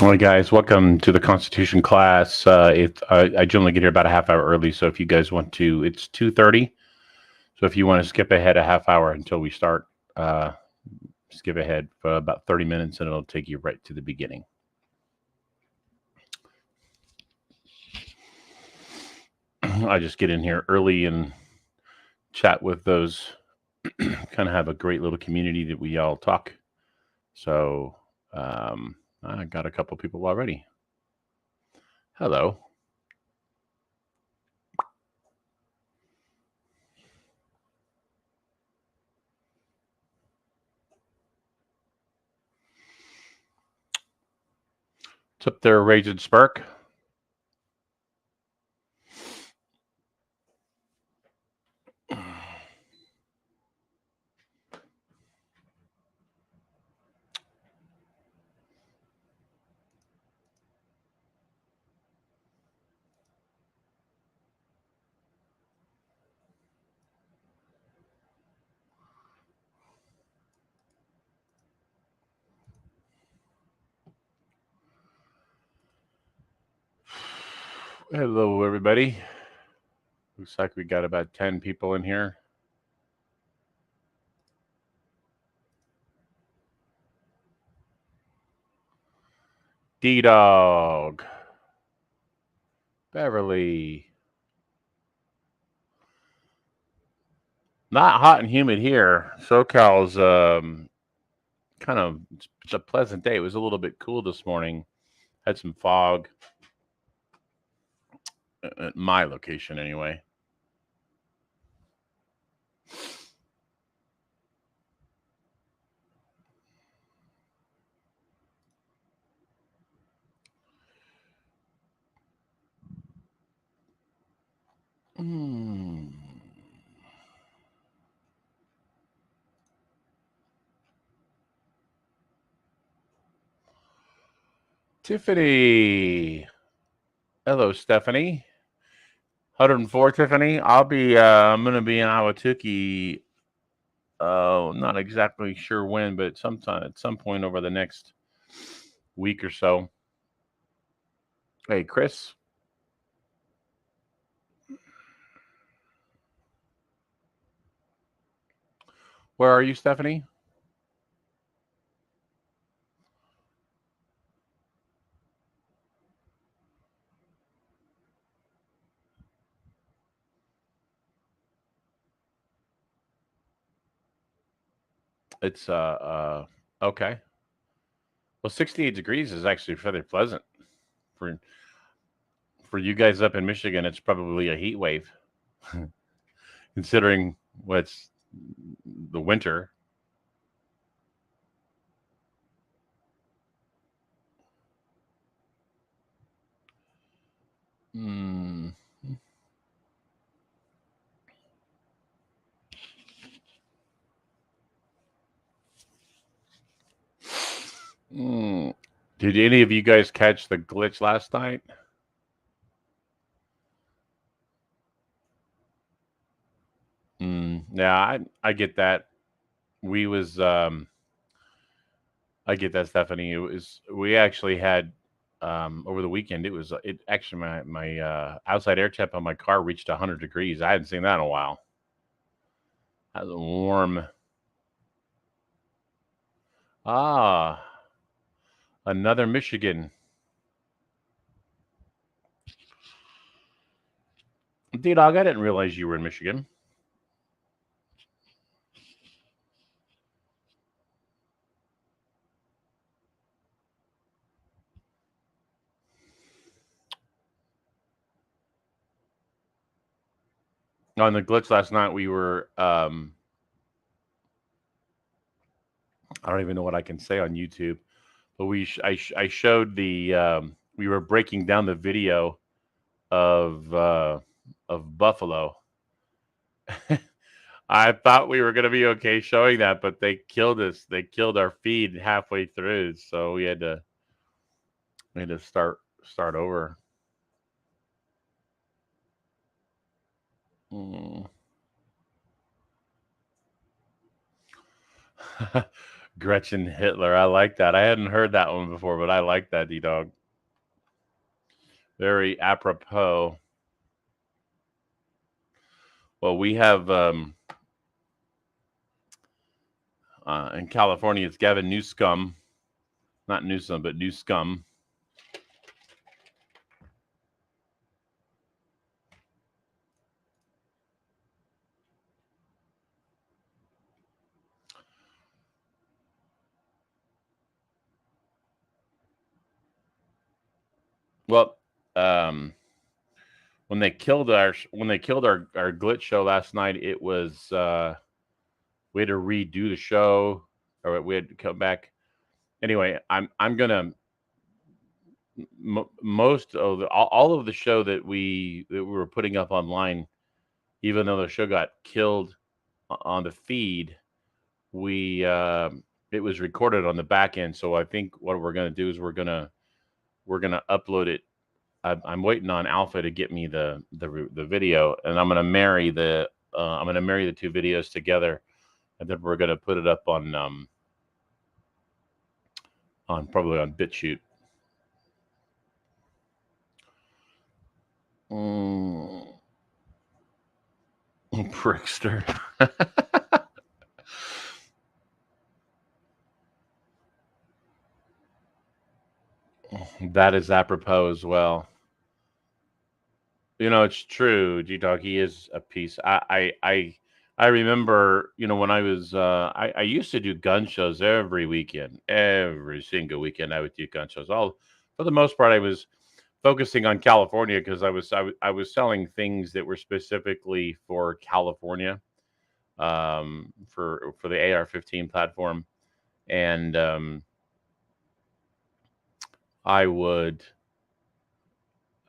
Hi guys, welcome to the Constitution class. I generally get here about a half hour early, so if you guys want to, it's 2:30. So if you want to skip ahead a half hour until we start, uh, skip ahead for about 30 minutes, and it'll take you right to the beginning. I just get in here early and chat with those. Kind of have a great little community that we all talk. So I got a couple people already. Hello. What's up there, Raging Spark? Hello, everybody. Looks like we got about 10 people in here. D-Dog. Beverly. Not hot and humid here. SoCal's kind of, it's a pleasant day. It was a little bit cool this morning. Had some fog at my location anyway. Tiffany. Hello, Stephanie. 104, Tiffany. I'm going to be in Ahwatukee. Not exactly sure when, but sometime at some point over the next week or so. Hey, Chris. Where are you, Stephanie? It's okay. Well, 68 degrees is actually fairly pleasant for you guys up in Michigan. It's probably a heat wave, considering what's the winter. Mm. Mm. Did any of you guys catch the glitch last night? Yeah, I get that. We was I get that, Stephanie. We actually had over the weekend. It actually my outside air temp on my car reached 100 degrees. I hadn't seen that in a while. That was warm. Ah, another Michigan. D-Dog, I didn't realize you were in Michigan. On the glitch last night, we were I don't even know what I can say on YouTube, but I showed we were breaking down the video of Buffalo. I thought we were going to be okay showing that, but they killed us. They killed our feed halfway through, so we had to start over. Mm. Gretchen Hitler. I like that. I hadn't heard that one before, but I like that, D Dog. Very apropos. Well, we have in California, it's Gavin Newscum, not Newsom, but Newscum. Well, um, when they killed our glitch show last night, it was we had to redo the show, or we had to come back. Anyway, I'm gonna most of all of the show that we were putting up online, even though the show got killed on the feed, we it was recorded on the back end. So I think what we're gonna do is we're gonna upload it. I'm waiting on Alpha to get me the video, and I'm gonna marry the two videos together, and then we're gonna put it up on probably on BitChute. Mm, Prickster. That is apropos as well. It's true. G Dog, he is a piece. I remember, when I was I used to do gun shows every weekend, every single weekend. I would do gun shows. All for the most part, I was focusing on California because I was selling things that were specifically for California, for the AR-15 platform, and I would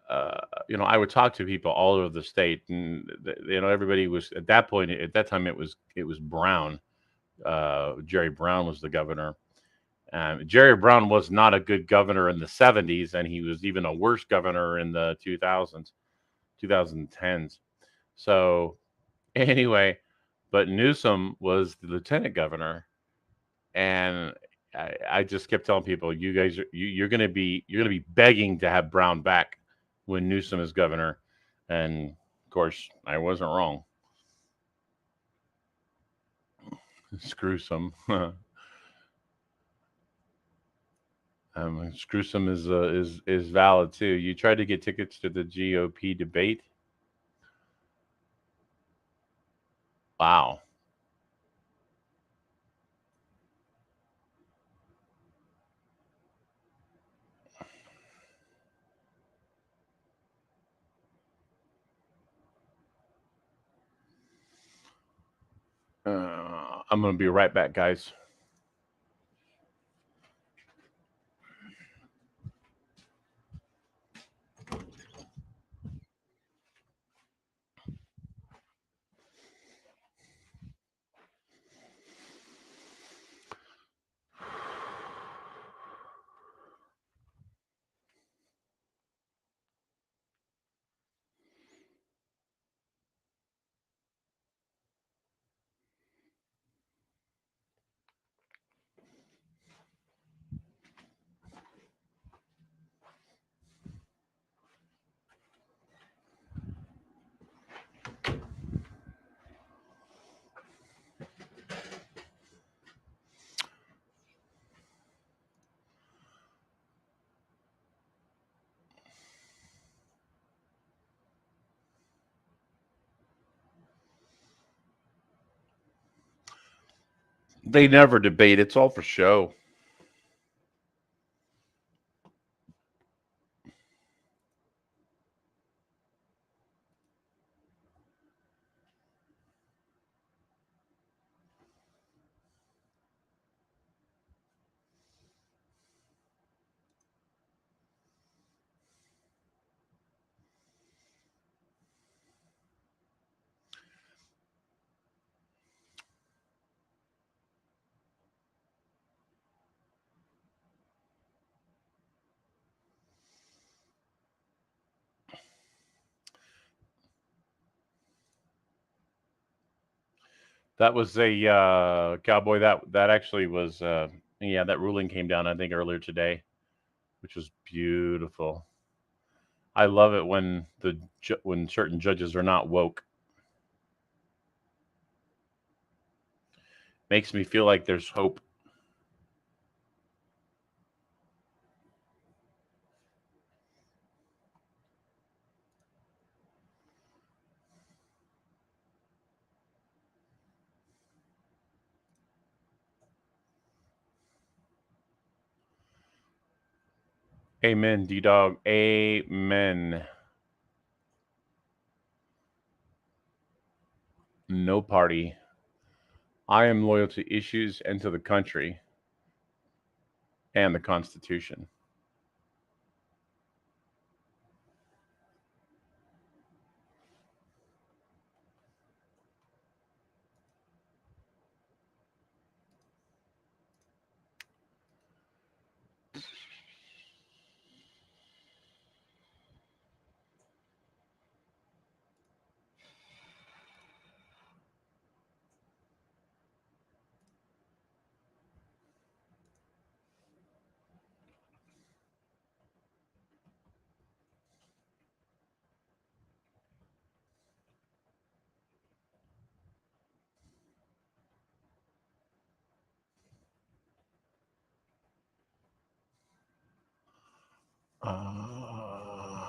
I would talk to people all over the state, and everybody was at that point. At that time, it was Brown. Jerry Brown was the governor. Jerry Brown was not a good governor in the '70s, and he was even a worse governor in the 2000s, 2010s. So anyway, but Newsom was the lieutenant governor, and I just kept telling people, you guys, you're gonna be begging to have Brown back when Newsom is governor, and of course I wasn't wrong. Screwsome. Screwsome is valid too. You tried to get tickets to the GOP debate. Wow. I'm gonna be right back, guys. They never debate. It's all for show. That was a cowboy. That actually was yeah. That ruling came down I think earlier today, which was beautiful. I love it when when certain judges are not woke. Makes me feel like there's hope. Amen, D Dog. Amen. No party. I am loyal to issues and to the country and the Constitution. Uh,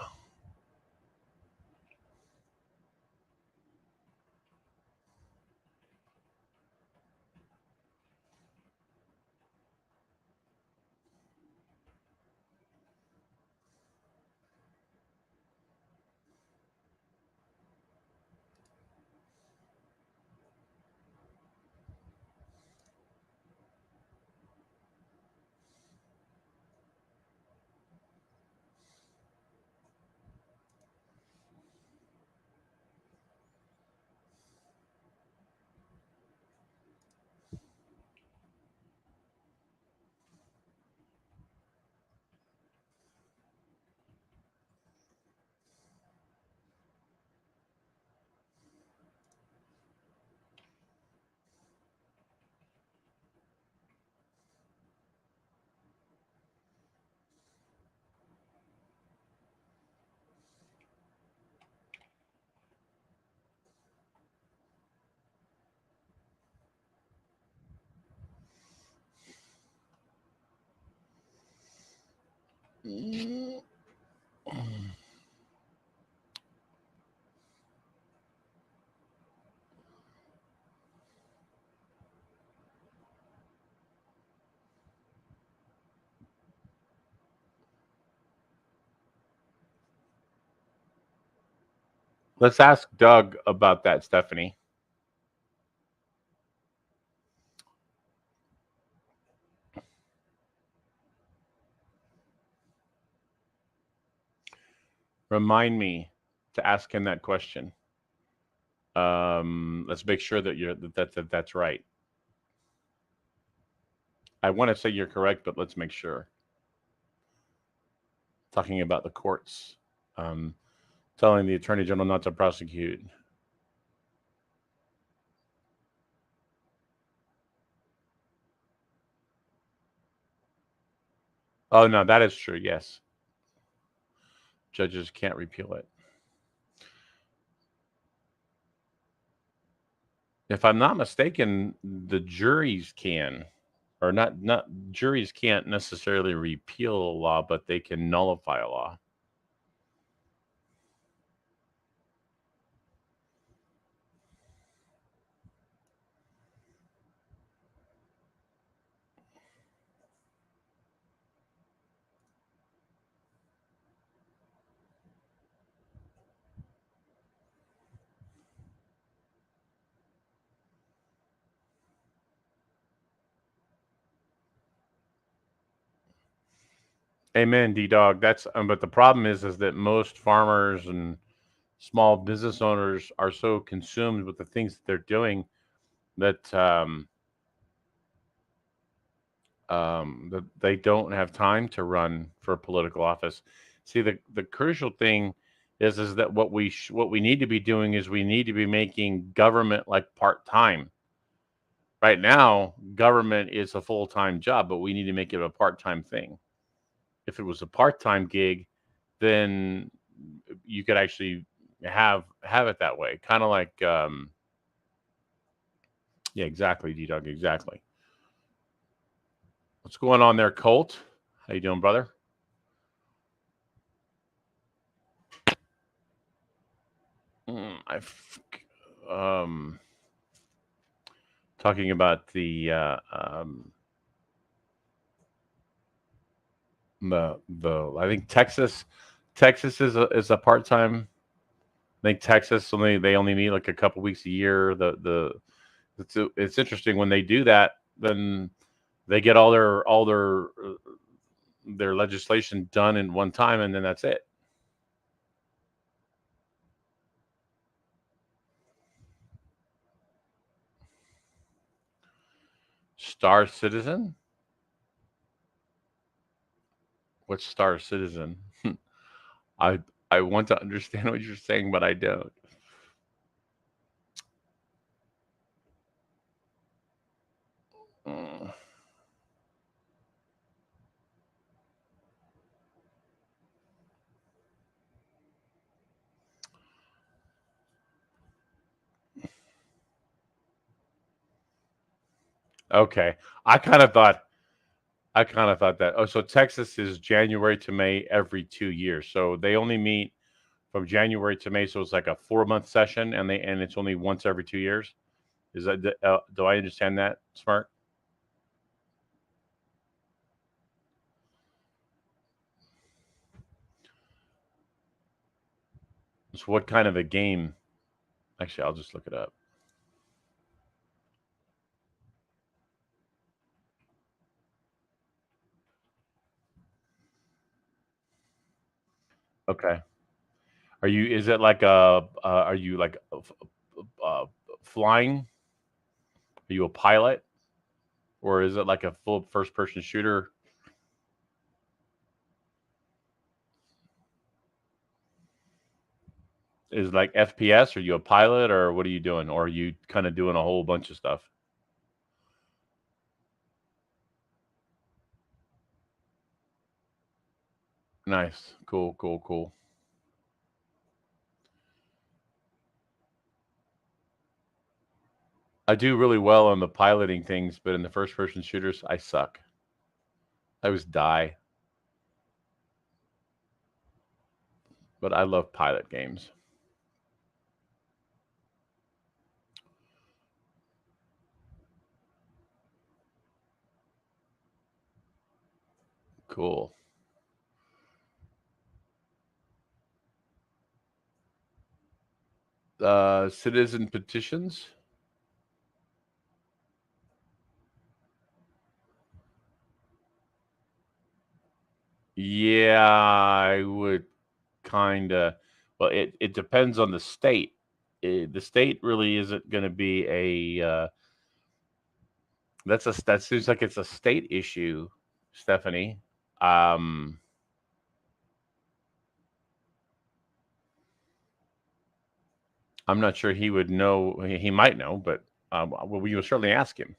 let's ask Doug about that, Stephanie. Remind me to ask him that question. Let's make sure that that's right. I want to say you're correct, but let's make sure. Talking about the courts, um, telling the attorney general not to prosecute. Oh no, that is true. Yes, judges can't repeal it. If I'm not mistaken, the juries can, or not juries can't necessarily repeal a law, but they can nullify a law. Amen, D Dog. That's but the problem is that most farmers and small business owners are so consumed with the things that they're doing that that they don't have time to run for political office. See, the crucial thing is that what we need to be doing is we need to be making government like part time. Right now, government is a full-time job, but we need to make it a part-time thing. If it was a part-time gig, then you could actually have it that way. Kind of like yeah, exactly, D-Dog, exactly. What's going on there, Colt? How you doing, brother? I um talking about the I think Texas is a part time. I think Texas they only meet like a couple weeks a year. It's interesting when they do that. Then they get all their legislation done in one time, and then that's it. Star Citizen. What's Star Citizen? I I want to understand what you're saying, but I don't. Mm. Okay, I kind of thought I kind of thought that. Oh, so Texas is January to May every 2 years. So they only meet from January to May. So it's like a 4 month session, and it's only once every 2 years. Is that do I understand that? Smart. So what kind of a game? Actually, I'll just look it up. Okay. Are you? Is it like a? Are you like uh, flying? Are you a pilot, or is it like a full first person shooter? Is it like FPS? Are you a pilot, or what are you doing? Or are you kind of doing a whole bunch of stuff? Nice. Cool. Cool. Cool. I do really well on the piloting things, but in the first person shooters, I suck. I always die, but I love pilot games. Cool. Citizen petitions. Yeah, I would kind of. Well, it depends on the state. The state really isn't going to be a. That seems like it's a state issue, Stephanie. Um, I'm not sure he would know. He might know, but well, we will certainly ask him.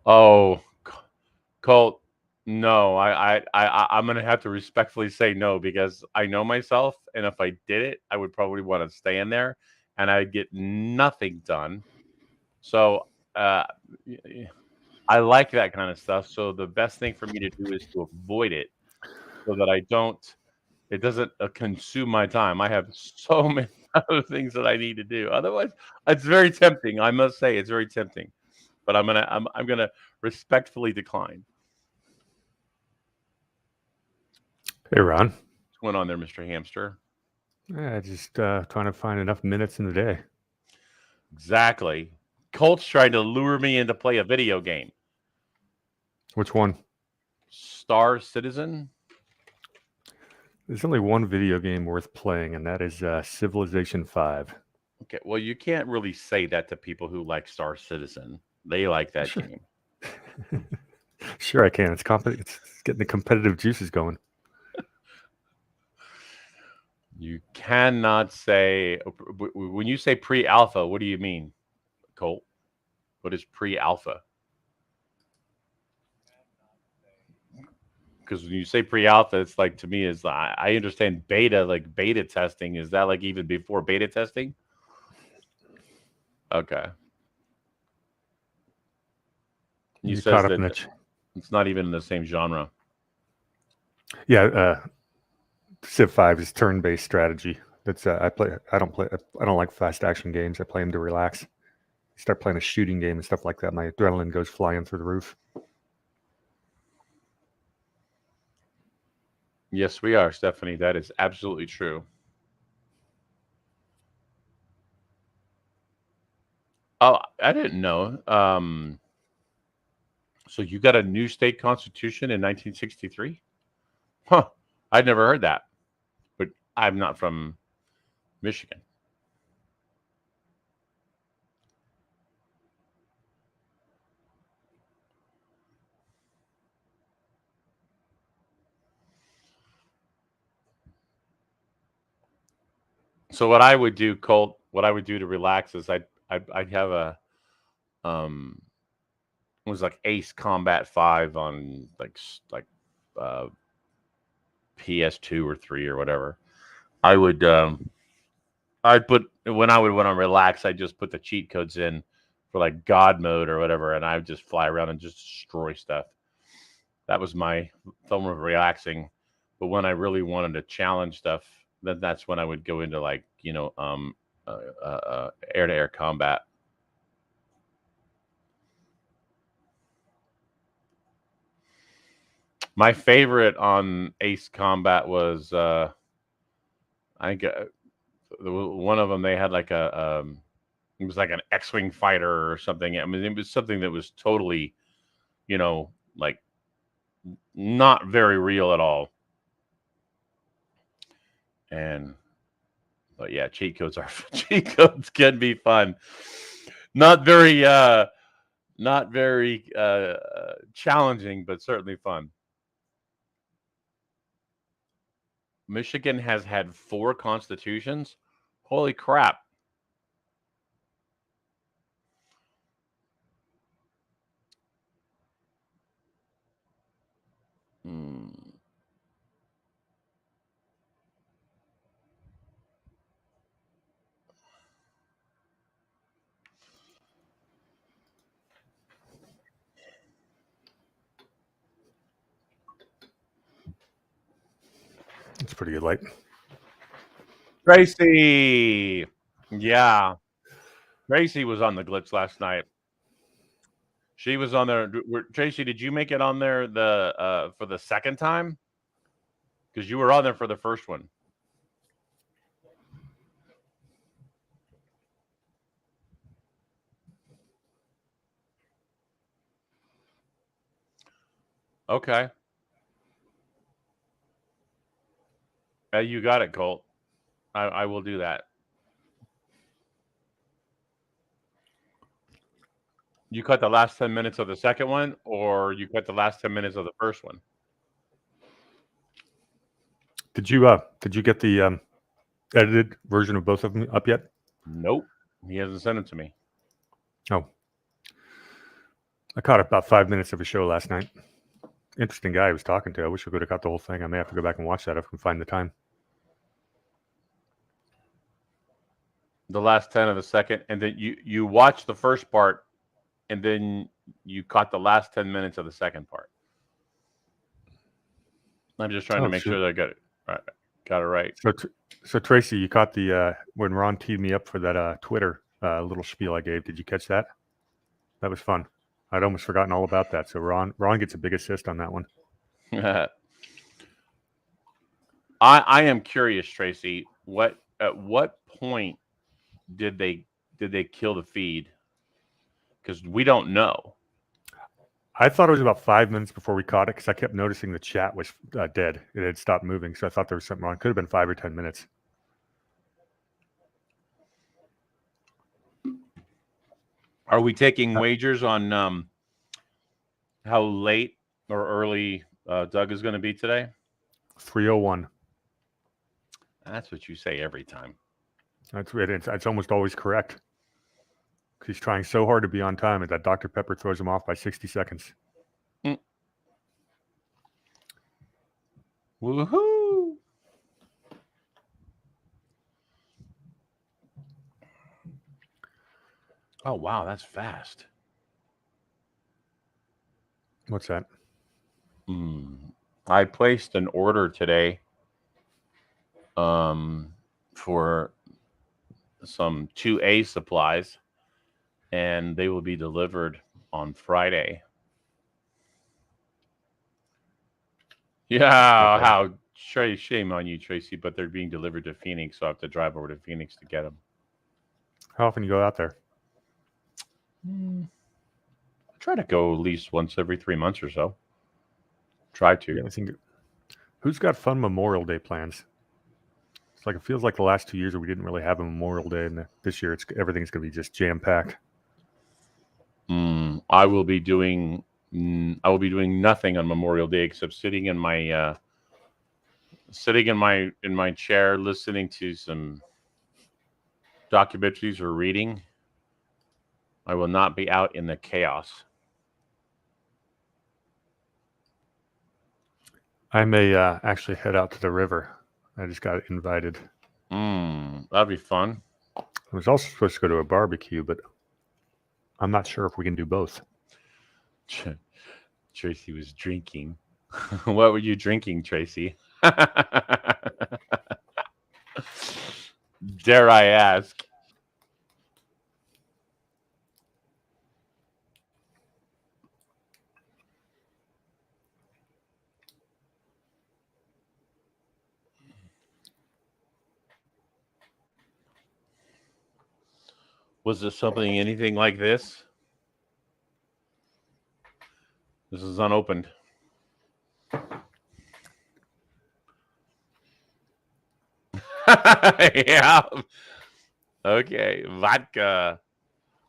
Oh, Colt, no, I'm gonna have to respectfully say no because I know myself, and if I did it, I would probably want to stay in there, and I'd get nothing done. So, uh, I like that kind of stuff. So the best thing for me to do is to avoid it, so that I don't. It doesn't consume my time. I have so many other things that I need to do. Otherwise, it's very tempting. I must say, it's very tempting. But I'm gonna respectfully decline. Hey, Ron. What's going on there, Mr. Hamster? Yeah, just trying to find enough minutes in the day. Exactly. Colt's trying to lure me into play a video game. Which one? Star Citizen? There's only one video game worth playing, and that is Civilization 5. Okay, well, you can't really say that to people who like Star Citizen. They like that Sure. game. Sure, I can. It's getting the competitive juices going. You cannot say when you say pre-alpha. What do you mean, Colt? What is pre-alpha? Because when you say pre-alpha, it's like to me is I understand beta, like beta testing. Is that like even before beta testing? Okay. He You says caught up in that the it's not even in the same genre. yeah. Civ 5 is turn-based strategy. That's I play. I don't like fast action games. I play them to relax. You start playing a shooting game and stuff like that, my adrenaline goes flying through the roof. Yes, we are, Stephanie. That is absolutely true. Oh, I didn't know. So you got a new state constitution in 1963? Huh. I'd never heard that. But I'm not from Michigan. So what I would do, Colt, what I would do to relax is I'd have a um it was like Ace Combat 5 on like uh PS2 or 3 or whatever. I would I'd put when I would want to relax, I'd just put the cheat codes in for like God mode or whatever, and I would just fly around and just destroy stuff. That was my form of relaxing. But when I really wanted to challenge stuff, then that's when I would go into like air to air combat. My favorite on Ace Combat was I think one of them they had like a it was like an X-wing fighter or something. I mean, it was something that was totally like not very real at all. And but yeah, cheat codes are cheat codes can be fun. Not very not very challenging, but certainly fun. Michigan has had 4 constitutions. Holy crap. Hmm. It's pretty good light. Tracy. Yeah. Tracy was on the glitch last night. She was on there. Tracy, did you make it on there the for the second time? Because you were on there for the first one. Okay. You got it, Colt. I will do that. You cut the last 10 minutes of the second one, or you cut the last 10 minutes of the first one? Did you get the edited version of both of them up yet? Nope. He hasn't sent it to me. Oh, I caught about 5 minutes of a show last night. Interesting guy I was talking to. I wish I could have got the whole thing. I may have to go back and watch that if I can find the time. The last 10 of the second, and then you watch the first part, and then you caught the last 10 minutes of the second part. I'm just trying to make sure that I got it right. Got it right. So Tracy, you caught the when Ron teed me up for that Twitter little spiel I gave. Did you catch that? That was fun. I'd almost forgotten all about that. So Ron gets a big assist on that one. I am curious, Tracy. At what point did they kill the feed? Because we don't know. I thought it was about 5 minutes before we caught it because I kept noticing the chat was dead. It had stopped moving, so I thought there was something wrong. It could have been 5 or 10 minutes. Are we taking wagers on how late or early Doug is going to be today? 3:01. That's what you say every time. That's it. It's almost always correct. He's trying so hard to be on time, and that Dr. Pepper throws him off by 60 seconds. Woohoo! Oh, wow, that's fast. What's that? I placed an order today for some 2A supplies, and they will be delivered on Friday. Yeah, how shame on you, Tracy, but they're being delivered to Phoenix, so I have to drive over to Phoenix to get them. How often you go out there? I try to go at least once every 3 months or so. Try to. Yeah, who's got fun Memorial Day plans? It's like it feels like the last 2 years we didn't really have a Memorial Day, and this year everything's going to be just jam packed. I will be doing nothing on Memorial Day except sitting in my chair listening to some documentaries or reading. I will not be out in the chaos. I may actually head out to the river. I just got invited. That'd be fun. I was also supposed to go to a barbecue, but I'm not sure if we can do both. Tracy was drinking. What were you drinking, Tracy? Dare I ask? Was it anything like this? This is unopened. Yeah. Okay. Vodka.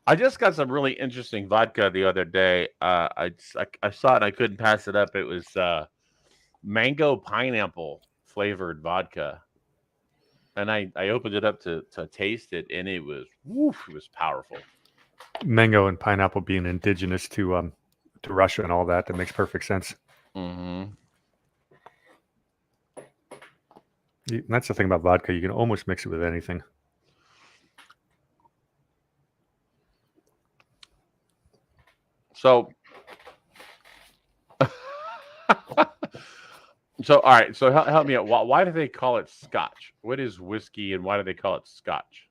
I just got some really interesting vodka the other day. I saw it and I couldn't pass it up. It was mango pineapple flavored vodka. And I opened it up to taste it, and it was powerful. Mango and pineapple being indigenous to Russia and all that makes perfect sense. Mm-hmm. That's the thing about vodka. You can almost mix it with anything. So, all right. So help me out. Why do they call it Scotch? What is whiskey, and why do they call it Scotch?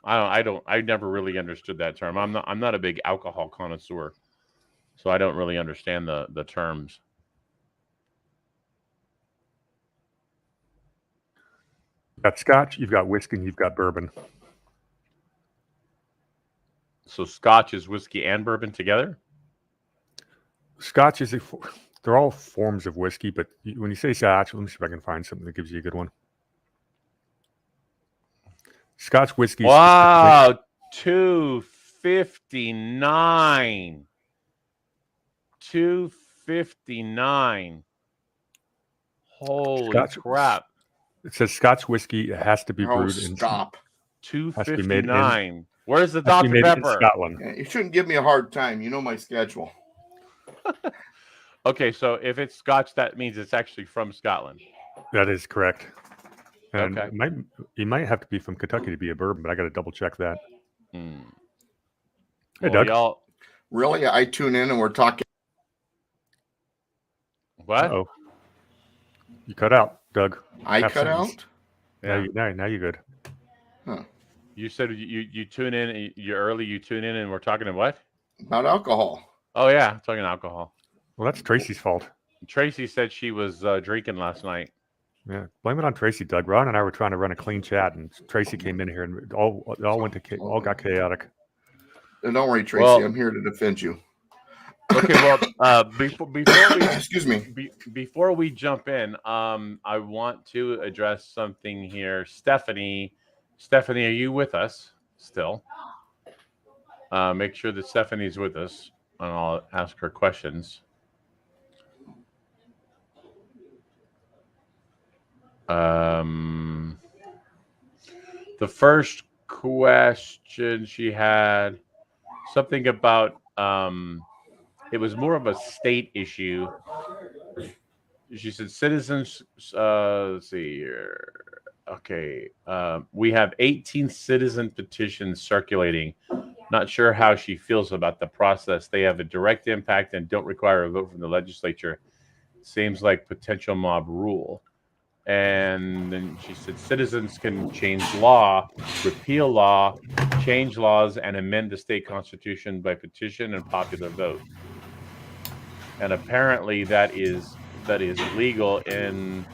I never really understood that term. I'm not a big alcohol connoisseur, so I don't really understand the terms. You've got Scotch, you've got whiskey, and you've got bourbon. So Scotch is whiskey and bourbon together? Scotch is they're all forms of whiskey, but when you say Scotch, let me see if I can find something that gives you a good one. Scotch whiskey. Wow, $2.59. $2.59. Holy crap! It says Scotch whiskey. It has to be brewed in stop. $2.59. Where's the Dr. Pepper? In Scotland. Yeah, you shouldn't give me a hard time. You know my schedule. Okay, so if it's Scotch, that means it's actually from Scotland. That is correct. And okay. You might have to be from Kentucky to be a bourbon, but I got to double check that. Hey, well, Doug. Really? I tune in and we're talking. What? Oh, you cut out, Doug. I cut out? Yeah. Now you're good. Huh. You said you tune in. You're early. You tune in, and we're talking to what? About alcohol. Oh yeah, talking alcohol. Well, that's Tracy's fault. Tracy said she was drinking last night. Yeah, blame it on Tracy, Doug. Ron and I were trying to run a clean chat, and Tracy came in here, and all got chaotic. Don't worry, Tracy. I'm here to defend you. Okay, well, before we excuse me, before we jump in, I want to address something here. Stephanie, are you with us still? make sure that Stephanie's with us, and I'll ask her questions. Um, the first question she had something about it was more of a state issue. She said citizens. Let's see here. Okay, we have 18 citizen petitions circulating. Not sure how she feels about the process. They have a direct impact and don't require a vote from the legislature. Seems like potential mob rule. And then she said citizens can change law, repeal law, change laws, and amend the state constitution by petition and popular vote. And apparently that is legal in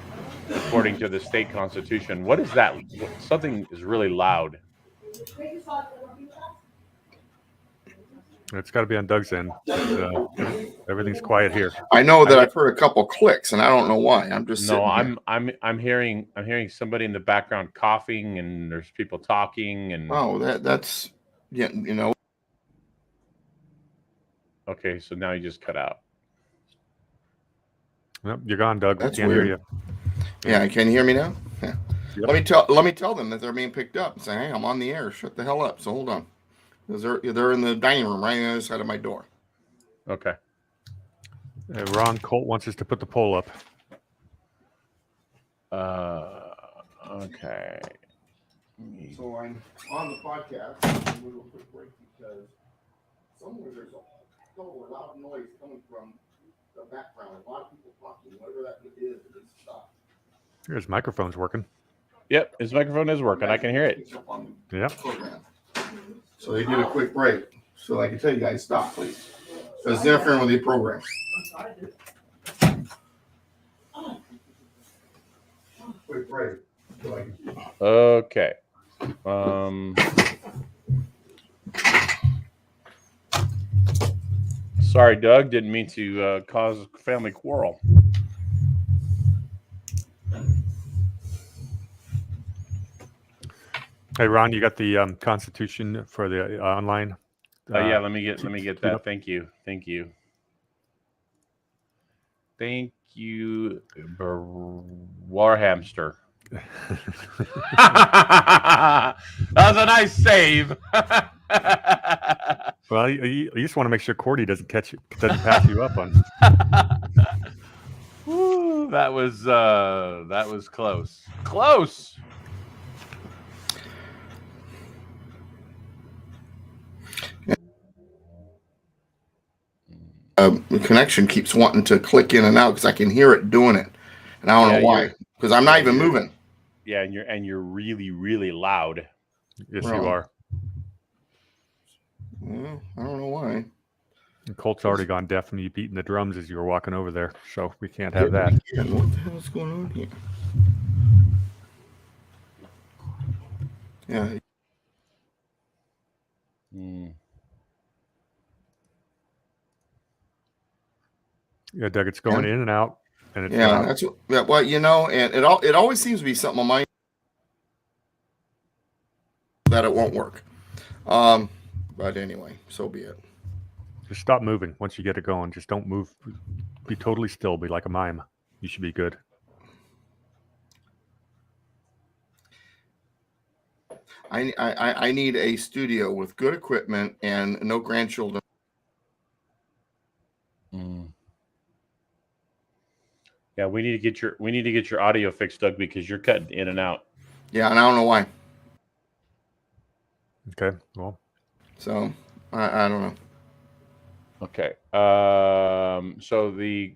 according to the state constitution. What is that? Something is really loud. It's got to be on Doug's end. Everything's quiet here. I know that I've heard a couple clicks, and I don't know why. I'm just No, sitting here. I'm hearing somebody in the background coughing, and there's people talking, and Oh, that's yeah, you know. okay, so now you just cut out. Yep, you're gone, Doug. That's Can't weird. hear you. Yeah, can you hear me now? Yeah. Yep. Let me tell them that they're being picked up and say, hey, I'm on the air. Shut the hell up. So hold on. Because they're in the dining room right on the other side of my door. Okay. Ron Colt wants us to put the poll up. Okay. So I'm on the podcast. I'm going to do a quick break because somewhere there's a loud noise coming from the background. A lot of people talking. Whatever that is, it needs to stop. His microphone's working. Yep, his microphone is working. I can hear it. Yep. So they did a quick break. So I can tell you guys, stop, please. So it's interfering with the program. Quick break. Okay. Sorry, Doug. Didn't mean to cause a family quarrel. Hey, Ron, you got the Constitution for the online? Yeah, let me get that. up. Thank you. Warhamster. That was a nice save. Well, you just want to make sure Cordy doesn't pass you up on. Woo, that was close. Close. The connection keeps wanting to click in and out because I can hear it doing it, and I don't know why. Because I'm not even moving. Yeah, and you're really, really loud. Yes, Really? you are. Well, I don't know why. And Colt's already gone deaf and you beating the drums as you were walking over there, so we can't have that. What the hell is going on here? Yeah. Yeah, Doug, it's going in and out, and it's that's well, you know, and it always seems to be something on my that it won't work. But anyway, so be it. Just stop moving once you get it going. Just don't move. Be totally still. Be like a mime. You should be good. I need a studio with good equipment and no grandchildren. Yeah, we need to get your audio fixed, Doug, because you're cutting in and out. Yeah, and I don't know why. Okay, well. So I don't know. Okay. So the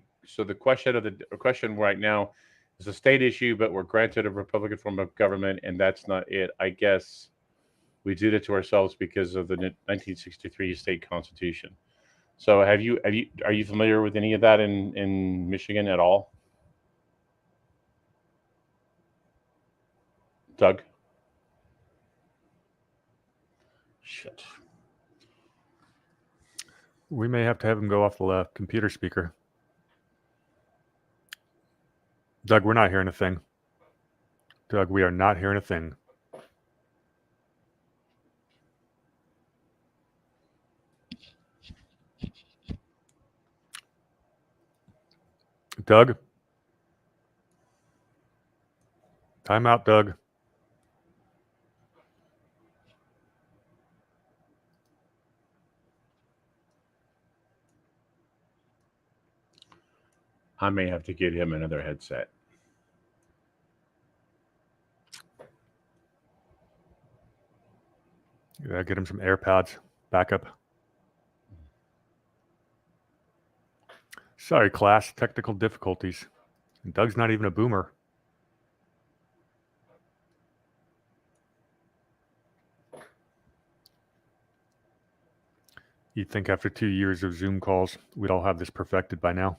question right now is a state issue, but we're granted a Republican form of government, and that's not it. I guess we did it to ourselves because of the 1963 state constitution. So are you familiar with any of that in Michigan at all? Doug? Shit. We may have to have him go off the computer speaker. Doug, we're not hearing a thing. Doug, we are not hearing a thing. Doug? Time out, Doug. I may have to get him another headset. Yeah, get him some AirPods. Backup. Sorry, class. Technical difficulties. And Doug's not even a boomer. You'd think after 2 years of Zoom calls, we'd all have this perfected by now.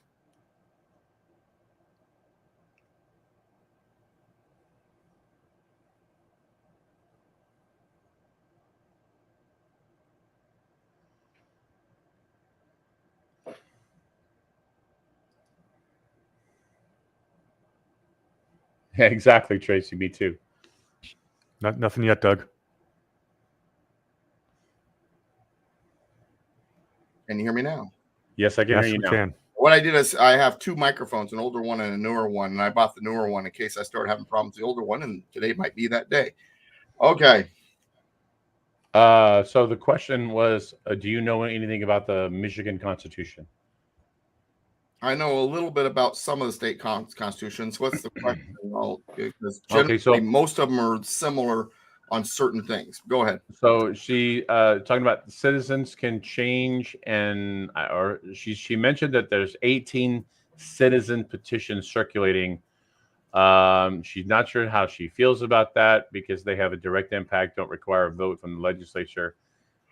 Exactly, Tracy. Me too. Nothing yet, Doug. Can you hear me now? Yes, I can Yes, hear you we now. can. What I did is I have two microphones, an older one and a newer one, and I bought the newer one in case I started having problems with the older one, and today might be that day. Okay. So the question was, do you know anything about the Michigan Constitution? I know a little bit about some of the state constitutions. What's the question? Well, because Okay, generally most of them are similar on certain things. Go ahead. So she talking about citizens can change, and or she mentioned that there's 18 citizen petitions circulating. She's not sure how she feels about that because they have a direct impact, don't require a vote from the legislature,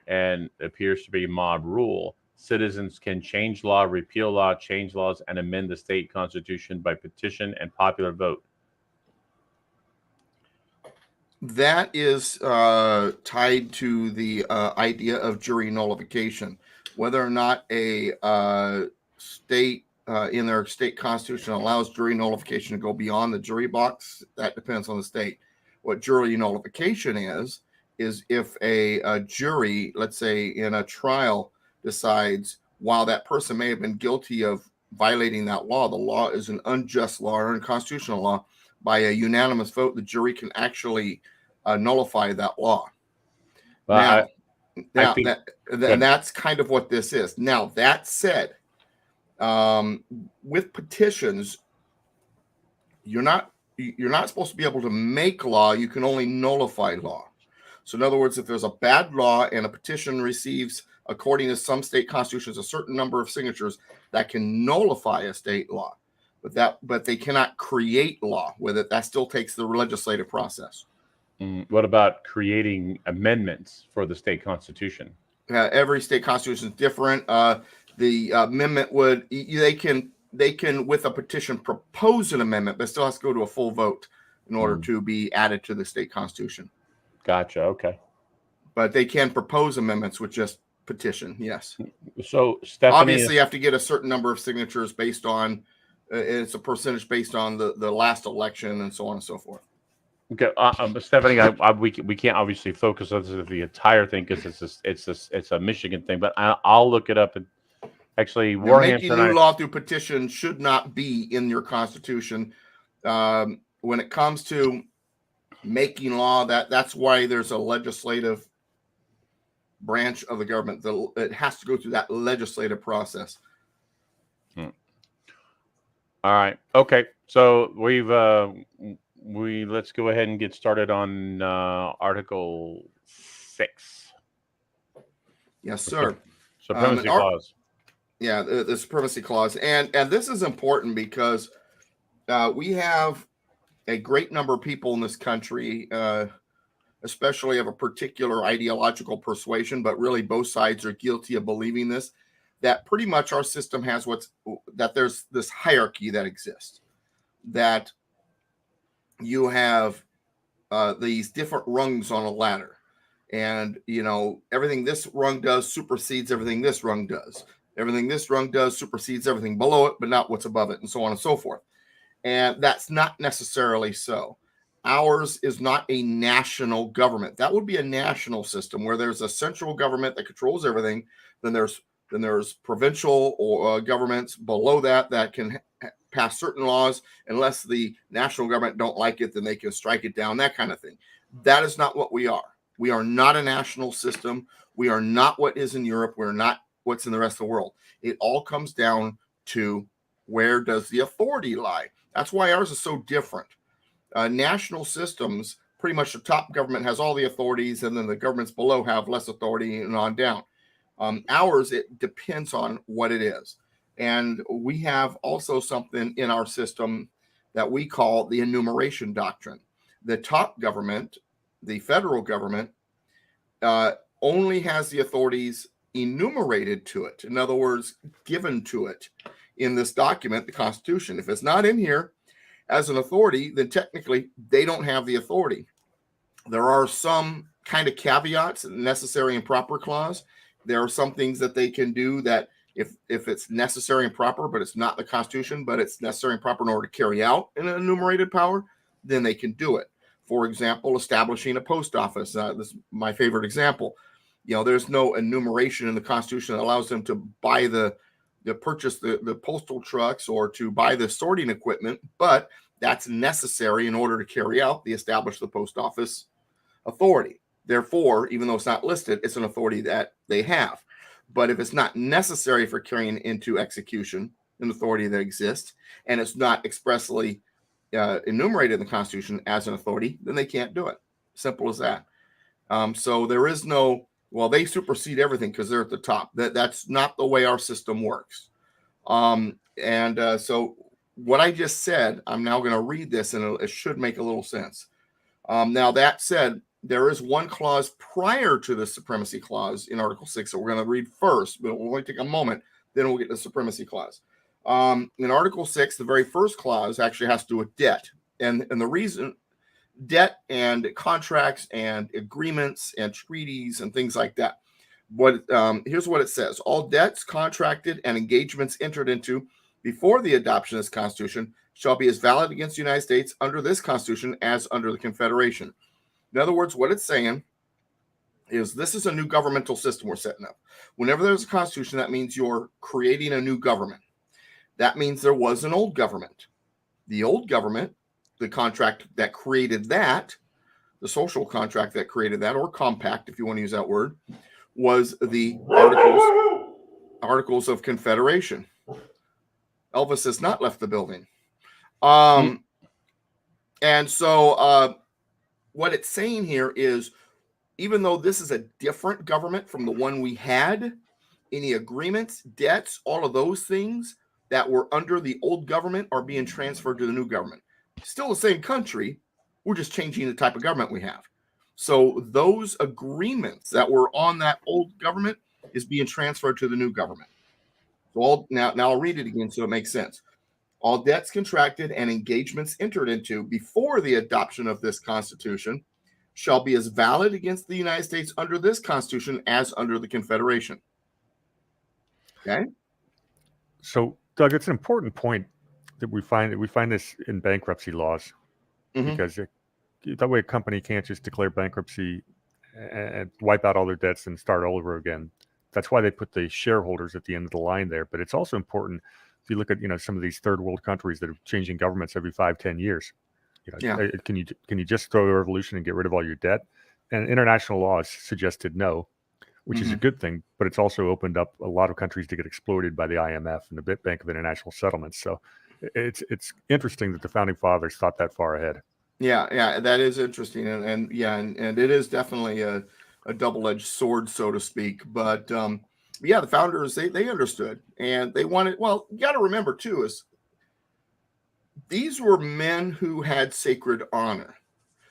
and appears to be mob rule. Citizens can change law, repeal law, change laws, and amend the state constitution by petition and popular vote. That is tied to the idea of jury nullification. Whether or not a state in their state constitution allows jury nullification to go beyond the jury box, that depends on the state. What jury nullification is if a jury, let's say in a trial, decides while that person may have been guilty of violating that law, the law is an unjust law or unconstitutional law, by a unanimous vote, the jury can actually nullify that law. Well, now, that's kind of what this is. Now, that said, with petitions, you're not supposed to be able to make law. You can only nullify law. So, in other words, if there's a bad law and a petition receives, according to some state constitutions, a certain number of signatures, that can nullify a state law. But they cannot create law with it. That still takes the legislative process. What about creating amendments for the state constitution? Every state constitution is different. The amendment would they can with a petition propose an amendment, but still has to go to a full vote in order to be added to the state constitution. Gotcha. Okay. But they can propose amendments with just petition. Yes. So Stephanie, obviously, you have to get a certain number of signatures based on. It's a percentage based on the last election and so on and so forth. Okay, Stephanie, we can't obviously focus on the entire thing because it's a Michigan thing, but I'll look it up and actually making new law through petition should not be in your constitution. When it comes to making law, that's why there's a legislative branch of the government. It has to go through that legislative process. All right. Okay. So let's go ahead and get started on Article 6. Yes, sir. Supremacy Clause. Yeah, the Supremacy Clause. And this is important because we have a great number of people in this country, especially of a particular ideological persuasion, but really both sides are guilty of believing this, that pretty much our system has that there's this hierarchy that exists, that you have these different rungs on a ladder, and everything this rung does supersedes everything this rung does. Everything this rung does supersedes everything below it, but not what's above it, and so on and so forth. And that's not necessarily so. Ours is not a national government. That would be a national system where there's a central government that controls everything. Then there's provincial or governments below that can pass certain laws unless the national government don't like it, then they can strike it down, that kind of thing. That is not what we are. We are not a national system. We are not what is in Europe. We're not what's in the rest of the world. It all comes down to where does the authority lie. That's why ours is so different. National systems, pretty much the top government has all the authorities, and then the governments below have less authority and on down. Ours, it depends on what it is. And we have also something in our system that we call the enumeration doctrine. The top government, the federal government, only has the authorities enumerated to it. In other words, given to it in this document, the Constitution. If it's not in here as an authority, then technically they don't have the authority. There are some kind of caveats, necessary and proper clause. There are some things that they can do that if it's necessary and proper, but it's not the Constitution, but it's necessary and proper in order to carry out an enumerated power, then they can do it. For example, establishing a post office. This is my favorite example. There's no enumeration in the Constitution that allows them to buy purchase the postal trucks or to buy the sorting equipment, but that's necessary in order to carry out the establish the post office authority. Therefore, even though it's not listed, it's an authority that they have. But if it's not necessary for carrying into execution an authority that exists, and it's not expressly enumerated in the Constitution as an authority, then they can't do it. Simple as that. So there is no, well, they supersede everything because they're at the top. That's not the way our system works. So what I just said, I'm now going to read this, and it should make a little sense. Now, that said, there is one clause prior to the Supremacy Clause in Article 6 that we're going to read first, but it will only take a moment. Then we'll get to the Supremacy Clause. In Article 6, the very first clause actually has to do with debt. And the reason, debt and contracts and agreements and treaties and things like that. Here's what it says. All debts contracted and engagements entered into before the adoption of this Constitution shall be as valid against the United States under this Constitution as under the Confederation. In other words, what it's saying is this is a new governmental system we're setting up. Whenever there's a Constitution, that means you're creating a new government. That means there was an old government. The old government, the contract that created that, the social contract that created that, or compact, if you want to use that word, was the Articles of Confederation. Elvis has not left the building. And so what it's saying here is, even though this is a different government from the one we had, any agreements, debts, all of those things that were under the old government are being transferred to the new government. Still the same country, we're just changing the type of government we have. So those agreements that were on that old government is being transferred to the new government. So now I'll read it again so it makes sense. All debts contracted and engagements entered into before the adoption of this Constitution shall be as valid against the United States under this Constitution as under the Confederation. Okay? So, Doug, it's an important point that we find this in bankruptcy laws, because that way a company can't just declare bankruptcy and wipe out all their debts and start all over again. That's why they put the shareholders at the end of the line there. But it's also important if you look at some of these third world countries that are changing governments every 5-10 years. Can you just throw a revolution and get rid of all your debt? And international law has suggested no, which is a good thing, but it's also opened up a lot of countries to get exploited by the IMF and the Bank of International Settlements. So it's interesting that the founding fathers thought that far ahead. Yeah, that is interesting, and it is definitely a double-edged sword, so to speak. But the founders they understood, and they wanted. Well, you got to remember too is these were men who had sacred honor.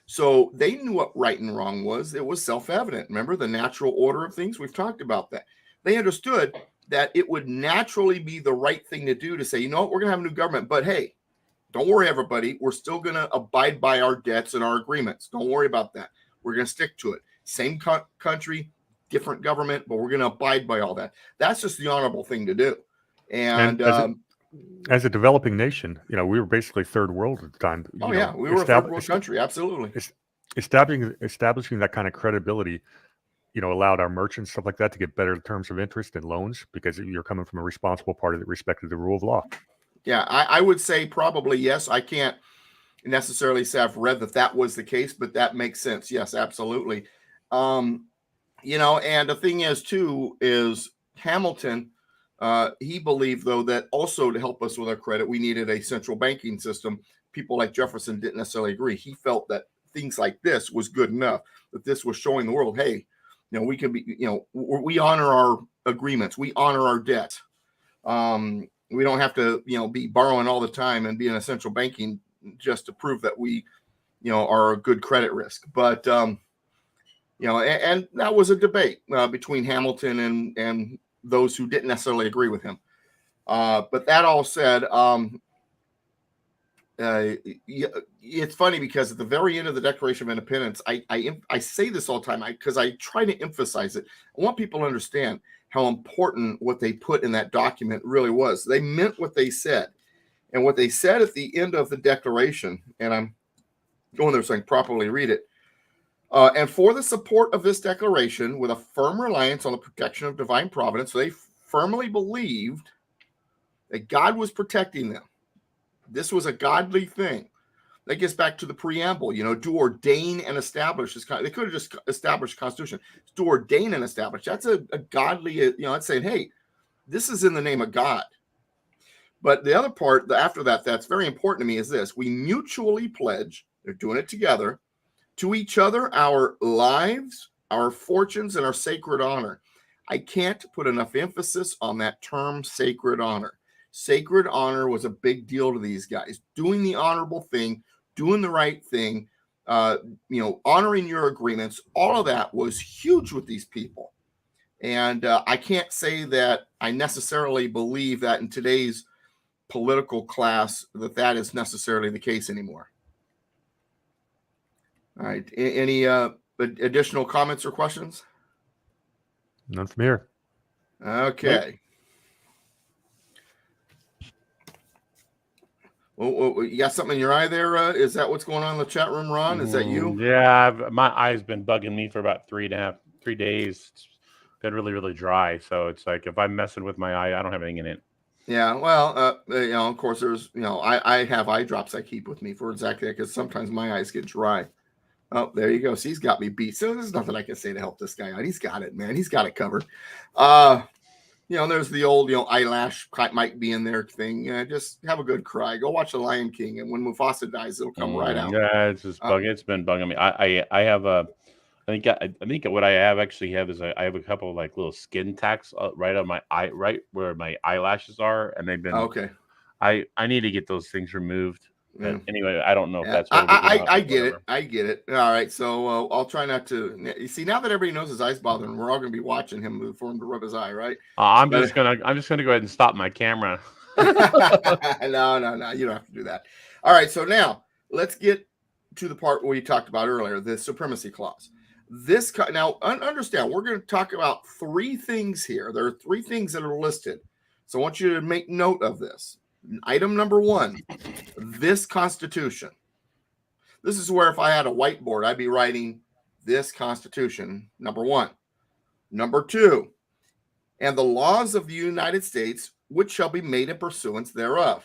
So they knew what right and wrong was. It was self-evident. Remember the natural order of things? We've talked about that. They understood that it would naturally be the right thing to do to say, we're going to have a new government. But hey, don't worry, everybody. We're still going to abide by our debts and our agreements. Don't worry about that. We're going to stick to it. Same country, different government, but we're going to abide by all that. That's just the honorable thing to do. And as a developing nation, we were basically third world at the time. We were a third world country, absolutely. Establishing that kind of credibility, allowed our merchants, stuff like that, to get better terms of interest and loans because you're coming from a responsible party that respected the rule of law. Yeah, I would say probably yes. I can't necessarily say I've read that was the case, but that makes sense. Yes, absolutely. Um, and the thing is too is Hamilton. He believed though that also to help us with our credit, we needed a central banking system. People like Jefferson didn't necessarily agree. He felt that things like this was good enough. That this was showing the world, hey, we can be, we honor our agreements, we honor our debt. We don't have to, be borrowing all the time and be in a central banking just to prove that we, are a good credit risk. But and that was a debate between Hamilton and those who didn't necessarily agree with him. But that all said, it's funny because at the very end of the Declaration of Independence, I say this all the time because I try to emphasize it. I want people to understand how important what they put in that document really was. They meant what they said. And what they said at the end of the Declaration, and I'm going there so I can properly read it, and for the support of this declaration, with a firm reliance on the protection of divine providence, so they firmly believed that God was protecting them. This was a godly thing. That gets back to the preamble, do ordain and establish this. They could have just established a constitution. To ordain and establish, that's a godly, it's saying, hey, this is in the name of God. But the other part, after that, that's very important to me is this. We mutually pledge, they're doing it together, to each other our lives, our fortunes, and our sacred honor. I can't put enough emphasis on that term, sacred honor. Sacred honor was a big deal to these guys. Doing the honorable thing, doing the right thing, honoring your agreements, all of that was huge with these people. And I can't say that I necessarily believe that in today's political class that is necessarily the case anymore. All right. Any additional comments or questions? None from here. Okay. Well, you got something in your eye there? Is that what's going on in the chat room, Ron? Is that you? Yeah, my eye's been bugging me for about 3 days. It's been really, really dry. So it's like if I'm messing with my eye, I don't have anything in it. Yeah, well, of course, there's, I have eye drops I keep with me for exactly that because sometimes my eyes get dry. Oh, there you go. So he's got me beat. So there's nothing I can say to help this guy out. He's got it, man. He's got it covered. There's the old, eyelash might be in there thing. Just have a good cry. Go watch The Lion King, and when Mufasa dies, it'll come right out. Yeah, it's just bugging. It's been bugging me. I have a. I think what I actually have is I have a couple of like little skin tacks right on my eye, right where my eyelashes are, and they've been okay. I need to get those things removed. Yeah. Anyway, I don't know if that's what I get it. I get it. All right, so I'll try not to. You see, now that everybody knows his eye's bothering, we're all going to be watching him for him to rub his eye, right? I'm just gonna go ahead and stop my camera. No, you don't have to do that. All right, so now let's get to the part where you talked about earlier, the supremacy clause. Now understand, we're going to talk about 3 things here. There are 3 things that are listed, so I want you to make note of this. Item number 1, this Constitution. This is where if I had a whiteboard, I'd be writing this Constitution, number 1. Number 2, and the laws of the United States, which shall be made in pursuance thereof.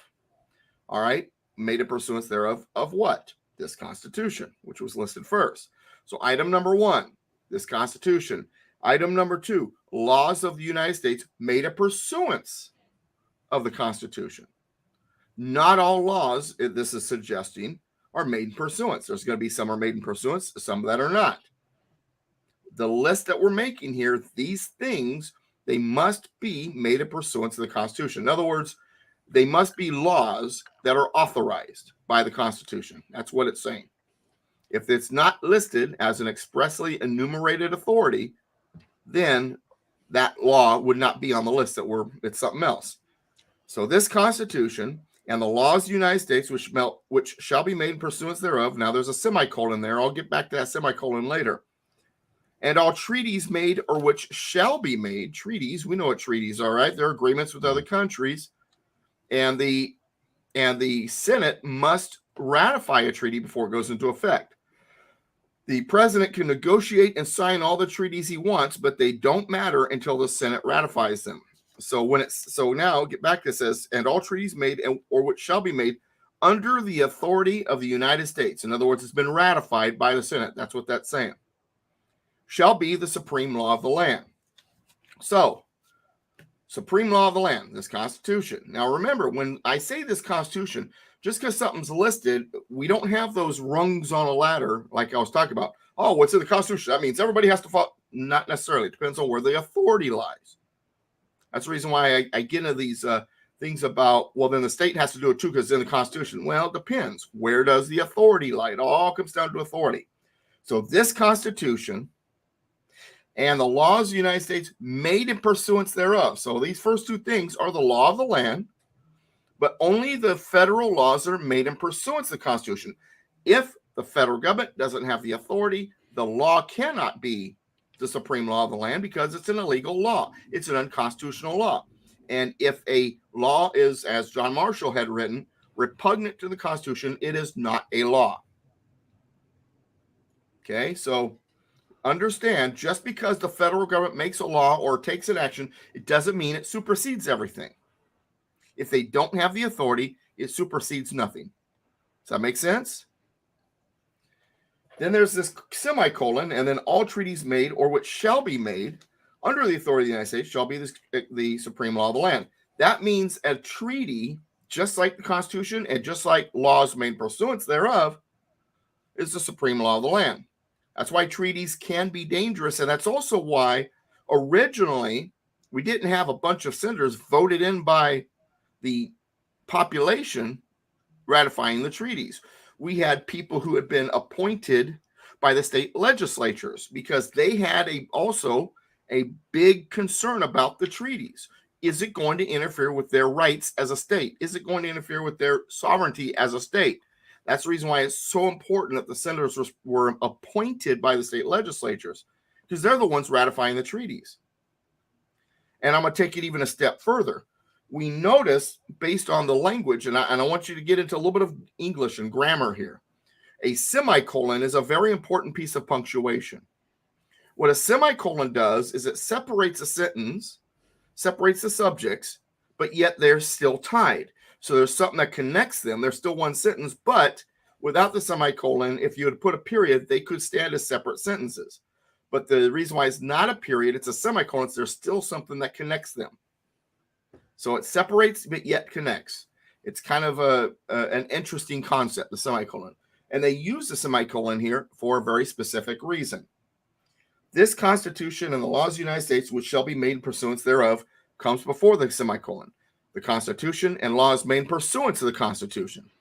All right, made in pursuance thereof of what? This Constitution, which was listed first. So item number 1, this Constitution. Item number 2, laws of the United States made in pursuance of the Constitution. Not all laws, this is suggesting, are made in pursuance. There's going to be some are made in pursuance, some that are not. The list that we're making here, these things, they must be made in pursuance of the Constitution. In other words, they must be laws that are authorized by the Constitution. That's what it's saying. If it's not listed as an expressly enumerated authority, then that law would not be on the list it's something else. So this Constitution and the laws of the United States, which shall be made in pursuance thereof. Now there's a semicolon there. I'll get back to that semicolon later. And all treaties made or which shall be made. Treaties, we know what treaties are, right? They're agreements with other countries. And the Senate must ratify a treaty before it goes into effect. The president can negotiate and sign all the treaties he wants, but they don't matter until the Senate ratifies them. So now get back to this says, and all treaties made or which shall be made under the authority of the United States. In other words, it's been ratified by the Senate. That's what that's saying. Shall be the supreme law of the land. So, supreme law of the land, this Constitution. Now, remember, when I say this Constitution, just because something's listed, we don't have those rungs on a ladder like I was talking about. Oh, what's in the Constitution? That means everybody has to follow. Not necessarily. It depends on where the authority lies. That's the reason why I get into these things about, well, then the state has to do it too because it's in the Constitution. Well, it depends. Where does the authority lie? It all comes down to authority. So this Constitution and the laws of the United States made in pursuance thereof. So these first two things are the law of the land, but only the federal laws are made in pursuance of the Constitution. If the federal government doesn't have the authority, the law cannot be the supreme law of the land because it's an illegal law. It's an unconstitutional law. And if a law is, as John Marshall had written, repugnant to the Constitution, it is not a law. Okay, so understand, just because the federal government makes a law or takes an action, it doesn't mean it supersedes everything. If they don't have the authority, it supersedes nothing. Does that make sense? Then there's this semicolon, and then all treaties made or which shall be made under the authority of the United States shall be the supreme law of the land. That means a treaty, just like the Constitution and just like laws made pursuant thereof, is the supreme law of the land. That's why treaties can be dangerous, and that's also why originally we didn't have a bunch of senators voted in by the population ratifying the treaties. We had people who had been appointed by the state legislatures because they had also a big concern about the treaties. Is it going to interfere with their rights as a state? Is it going to interfere with their sovereignty as a state? That's the reason why it's so important that the senators were appointed by the state legislatures, because they're the ones ratifying the treaties. And I'm going to take it even a step further. We notice, based on the language, and I want you to get into a little bit of English and grammar here, a semicolon is a very important piece of punctuation. What a semicolon does is it separates a sentence, separates the subjects, but yet they're still tied. So there's something that connects them. There's still one sentence, but without the semicolon, if you had put a period, they could stand as separate sentences. But the reason why it's not a period, it's a semicolon, there's still something that connects them. So it separates, but yet connects. It's kind of an interesting concept, the semicolon. And they use the semicolon here for a very specific reason. This Constitution and the laws of the United States, which shall be made in pursuance thereof, comes before the semicolon. The Constitution and laws made in pursuance of the Constitution.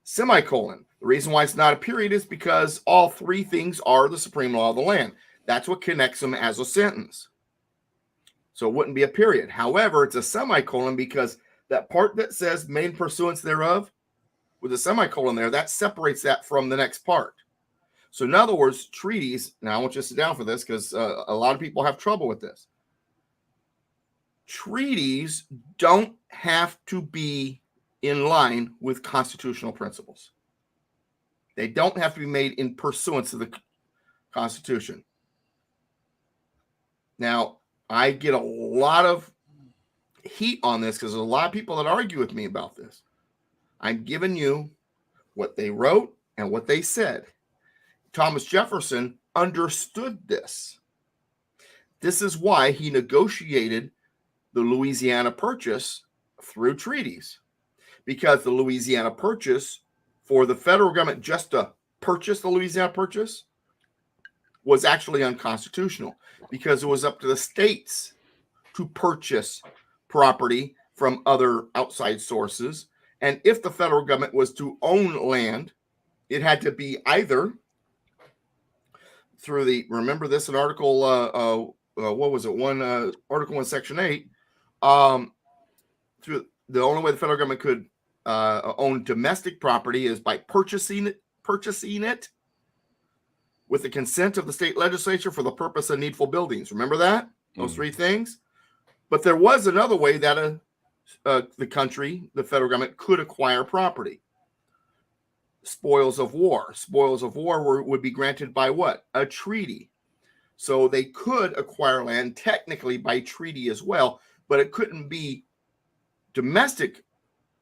Semicolon. The reason why it's not a period is because all three things are the supreme law of the land. That's what connects them as a sentence. So it wouldn't be a period. However, it's a semicolon because that part that says made in pursuance thereof, with a semicolon there, that separates that from the next part. So in other words, treaties, now I want you to sit down for this because a lot of people have trouble with this. Treaties don't have to be in line with constitutional principles. They don't have to be made in pursuance of the Constitution. Now, I get a lot of heat on this because there's a lot of people that argue with me about this. I'm giving you what they wrote and what they said. Thomas Jefferson understood this. This is why he negotiated the Louisiana Purchase through treaties, because the Louisiana Purchase, for the federal government just to purchase the Louisiana Purchase, was actually unconstitutional because it was up to the states to purchase property from other outside sources. And if the federal government was to own land, it had to be either through the, remember this in Article, what was it? Article 1, Section 8, through the only way the federal government could own domestic property is by purchasing it with the consent of the state legislature for the purpose of needful buildings. Remember that? Those three things? But there was another way that the country, the federal government, could acquire property. Spoils of war. Spoils of war would be granted by what? A treaty. So they could acquire land technically by treaty as well, but it couldn't be domestic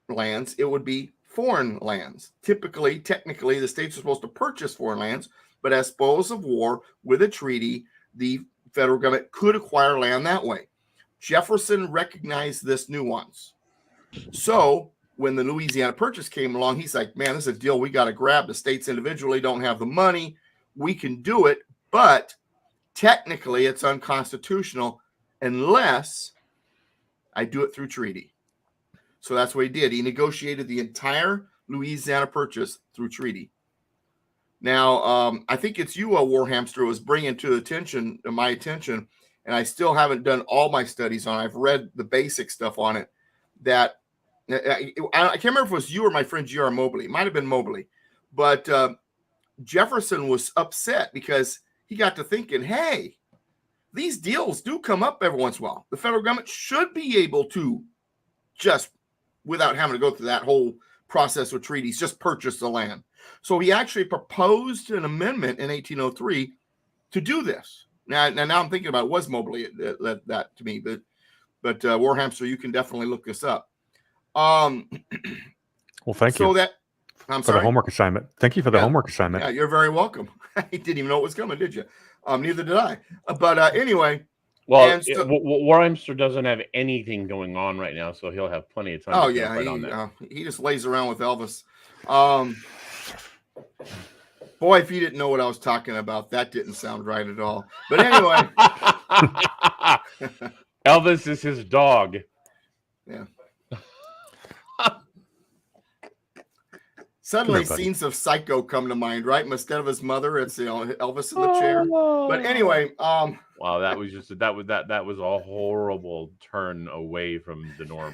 lands. It would be foreign lands. Technically, the states are supposed to purchase foreign lands, but as spoils of war with a treaty, the federal government could acquire land that way. Jefferson recognized this nuance. So when the Louisiana Purchase came along, he's like, man, this is a deal we got to grab. The states individually don't have the money. We can do it, but technically it's unconstitutional unless I do it through treaty. So that's what he did. He negotiated the entire Louisiana Purchase through treaty. Now, I think it's you, Warhamster, was bringing to my attention, and I still haven't done all my studies on it. I've read the basic stuff on it. That I can't remember if it was you or my friend G.R. Mobley. It might have been Mobley. But Jefferson was upset because he got to thinking, hey, these deals do come up every once in a while. The federal government should be able to just, without having to go through that whole process with treaties, just purchase the land. So he actually proposed an amendment in 1803 to do this. Now I'm thinking about it was Mobley that to me, but Warhamster, you can definitely look this up. Well, thank you. I'm for sorry? the homework assignment. Thank you for the homework assignment. Yeah, you're very welcome. I didn't even know it was coming, did you? Neither did I. But anyway. Well, Warhamster doesn't have anything going on right now, so he'll have plenty of time. Oh, yeah. He just lays around with Elvis. Boy, if you didn't know what I was talking about, that didn't sound right at all. But anyway. Elvis is his dog. Yeah. Suddenly, scenes of Psycho come to mind, right? Instead of his mother, it's Elvis in the chair. But anyway, wow, that was a horrible turn away from the norm.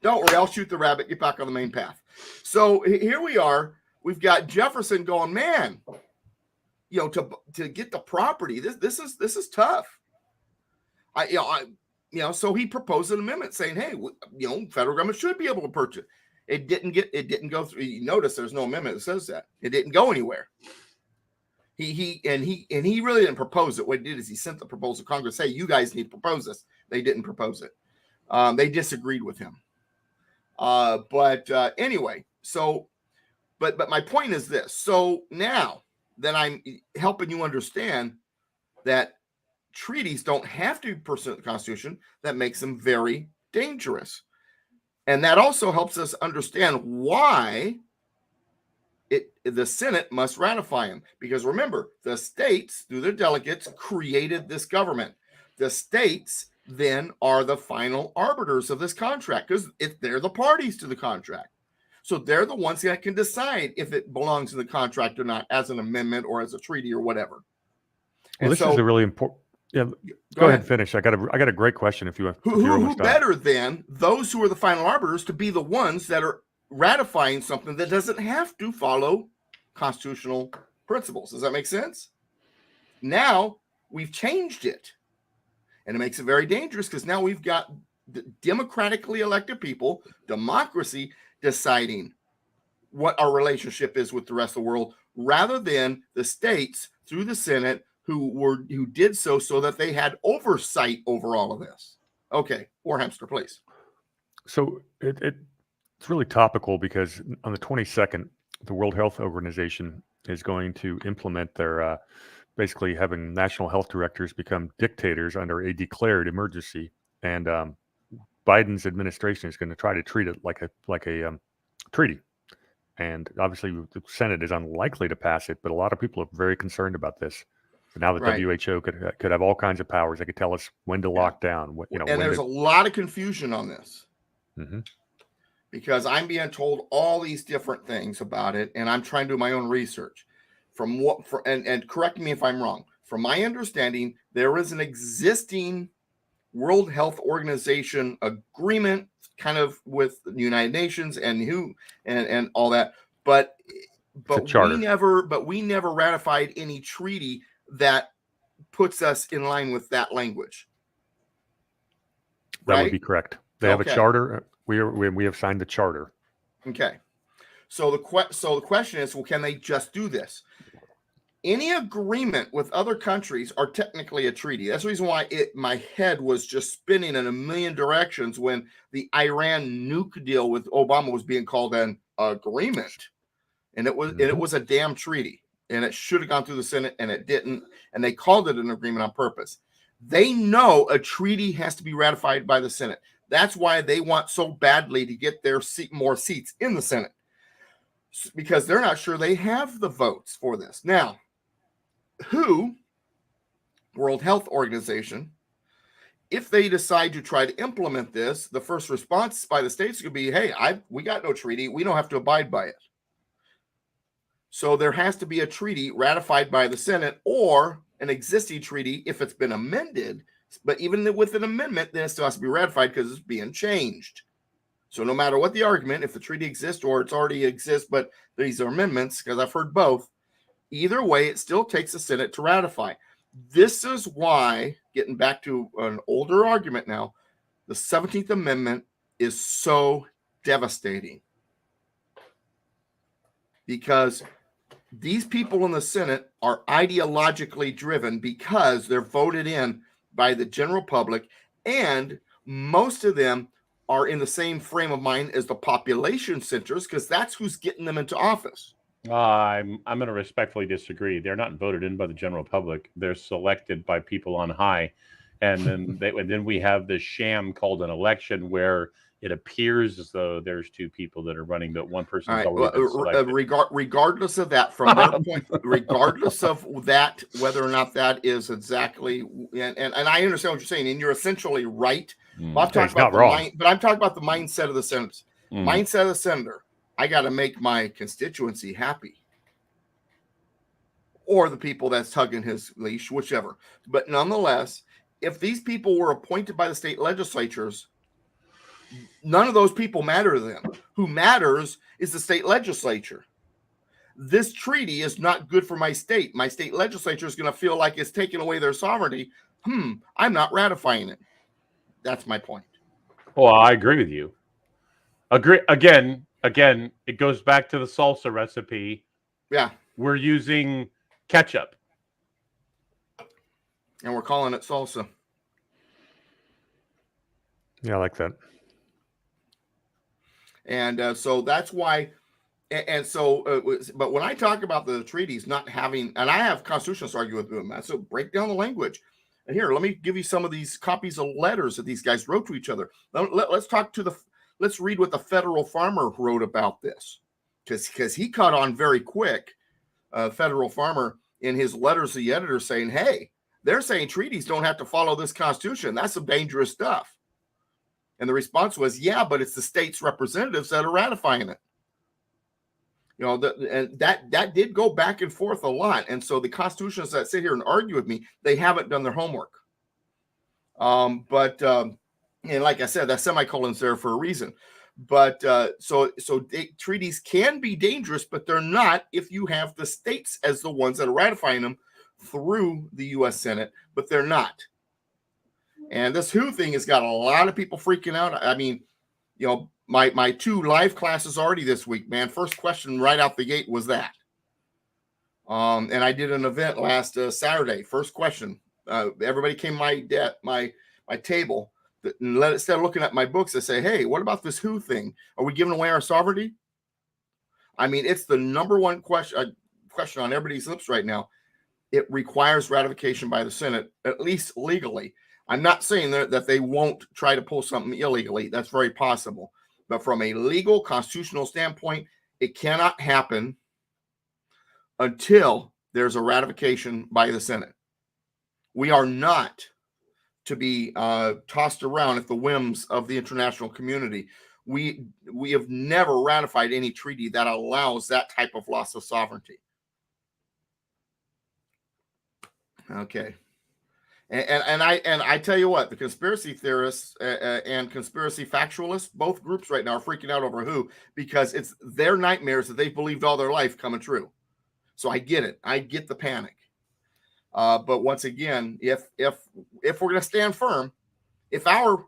Don't worry, I'll shoot the rabbit. Get back on the main path. So here we are. We've got Jefferson going, man. To get the property, this is tough. So he proposed an amendment saying, hey, federal government should be able to purchase. It didn't go through. You notice there's no amendment that says that. It didn't go anywhere. He really didn't propose it. What he did is he sent the proposal to Congress. Hey, you guys need to propose this. They didn't propose it. They disagreed with him. Anyway, so, but my point is this. So now that I'm helping you understand that treaties don't have to be pursuant to the Constitution, that makes them very dangerous. And that also helps us understand why the Senate must ratify them. Because remember, the states, through their delegates, created this government. The states then are the final arbiters of this contract because they're the parties to the contract. So they're the ones that can decide if it belongs in the contract or not as an amendment or as a treaty or whatever. Well, this is a really important... Yeah, go ahead and finish. I got a great question. Who better than those who are the final arbiters to be the ones that are ratifying something that doesn't have to follow constitutional principles? Does that make sense? Now we've changed it, and it makes it very dangerous because now we've got the democratically elected people, democracy, deciding what our relationship is with the rest of the world, rather than the states through the Senate who did so that they had oversight over all of this. Okay, Warhamster, please. So it's really topical because on the 22nd, the World Health Organization is going to implement their basically having national health directors become dictators under a declared emergency, and Biden's administration is going to try to treat it like a treaty. And obviously, the Senate is unlikely to pass it, but a lot of people are very concerned about this. So now the WHO could have all kinds of powers. They could tell us when to lock down. And there's a lot of confusion on this because I'm being told all these different things about it, and I'm trying to do my own research. And correct me if I'm wrong. From my understanding, there is an existing World Health Organization agreement, kind of with the United Nations and all that, but we never ratified any treaty that puts us in line with that language. That would be correct. They have a charter. We have signed the charter. Okay. So the question is, well, can they just do this? any agreement with other countries are technically a treaty. That's the reason why my head was just spinning in a million directions when the Iran nuke deal with Obama was being called an agreement, and it was a damn treaty, and it should have gone through the Senate, and it didn't, and they called it an agreement on purpose. They know a treaty has to be ratified by the Senate. That's why they want so badly to get their more seats in the Senate, because they're not sure they have the votes for this. Now, World Health Organization, if they decide to try to implement this, the first response by the states could be, hey, we got no treaty. We don't have to abide by it. So there has to be a treaty ratified by the Senate, or an existing treaty if it's been amended. But even with an amendment, then it still has to be ratified because it's being changed. So no matter what the argument, if the treaty exists or it's already exists, but these are amendments, because I've heard both, either way, it still takes the Senate to ratify. This is why, getting back to an older argument now, the 17th Amendment is so devastating. Because these people in the Senate are ideologically driven because they're voted in by the general public, and most of them are in the same frame of mind as the population centers, because that's who's getting them into office. I'm going to respectfully disagree. They're not voted in by the general public. They're selected by people on high, and then we have this sham called an election where it appears as though there's two people that are running, but one person's already been selected. Regardless of that, from their point, regardless of that, whether or not that is exactly, and I understand what you're saying, and you're essentially right. But I'm talking about the mindset of the senators. Mindset of the senator. I got to make my constituency happy, or the people that's tugging his leash, whichever. But nonetheless, if these people were appointed by the state legislatures, none of those people matter to them. Who matters is the state legislature. This treaty is not good for my state. My state legislature is going to feel like it's taking away their sovereignty. I'm not ratifying it. That's my point. Well, I agree with you. Again, it goes back to the salsa recipe. Yeah. We're using ketchup. And we're calling it salsa. Yeah, I like that. And so that's why, but when I talk about the treaties not having, and I have constitutionalists argue with them, so break down the language. And here, let me give you some of these copies of letters that these guys wrote to each other. Let's read what the Federal Farmer wrote about this, because he caught on very quick. Federal Farmer, in his letters to the editor, saying, hey, they're saying treaties don't have to follow this Constitution. That's some dangerous stuff. And the response was, yeah, but it's the state's representatives that are ratifying it. You know, and that did go back and forth a lot. And so the constitutionalists that sit here and argue with me, they haven't done their homework. And like I said, that semicolon's there for a reason. But treaties can be dangerous, but they're not if you have the states as the ones that are ratifying them through the U.S. Senate, but they're not. And this WHO thing has got a lot of people freaking out. I mean, you know, my 2 live classes already this week, man. First question right out the gate was that. And I did an event last Saturday. First question, everybody came to my table. And instead of looking at my books, I say, hey, what about this WHO thing? Are we giving away our sovereignty? I mean, it's the number one question on everybody's lips right now. It requires ratification by the Senate, at least legally. I'm not saying that they won't try to pull something illegally. That's very possible. But from a legal, constitutional standpoint, it cannot happen until there's a ratification by the Senate. We are not to be tossed around at the whims of the international community. We have never ratified any treaty that allows that type of loss of sovereignty. Okay. And I tell you what, the conspiracy theorists and conspiracy factualists, both groups right now are freaking out over WHO, because it's their nightmares that they've believed all their life coming true. So I get it. I get the panic. But once again, if we're going to stand firm, if our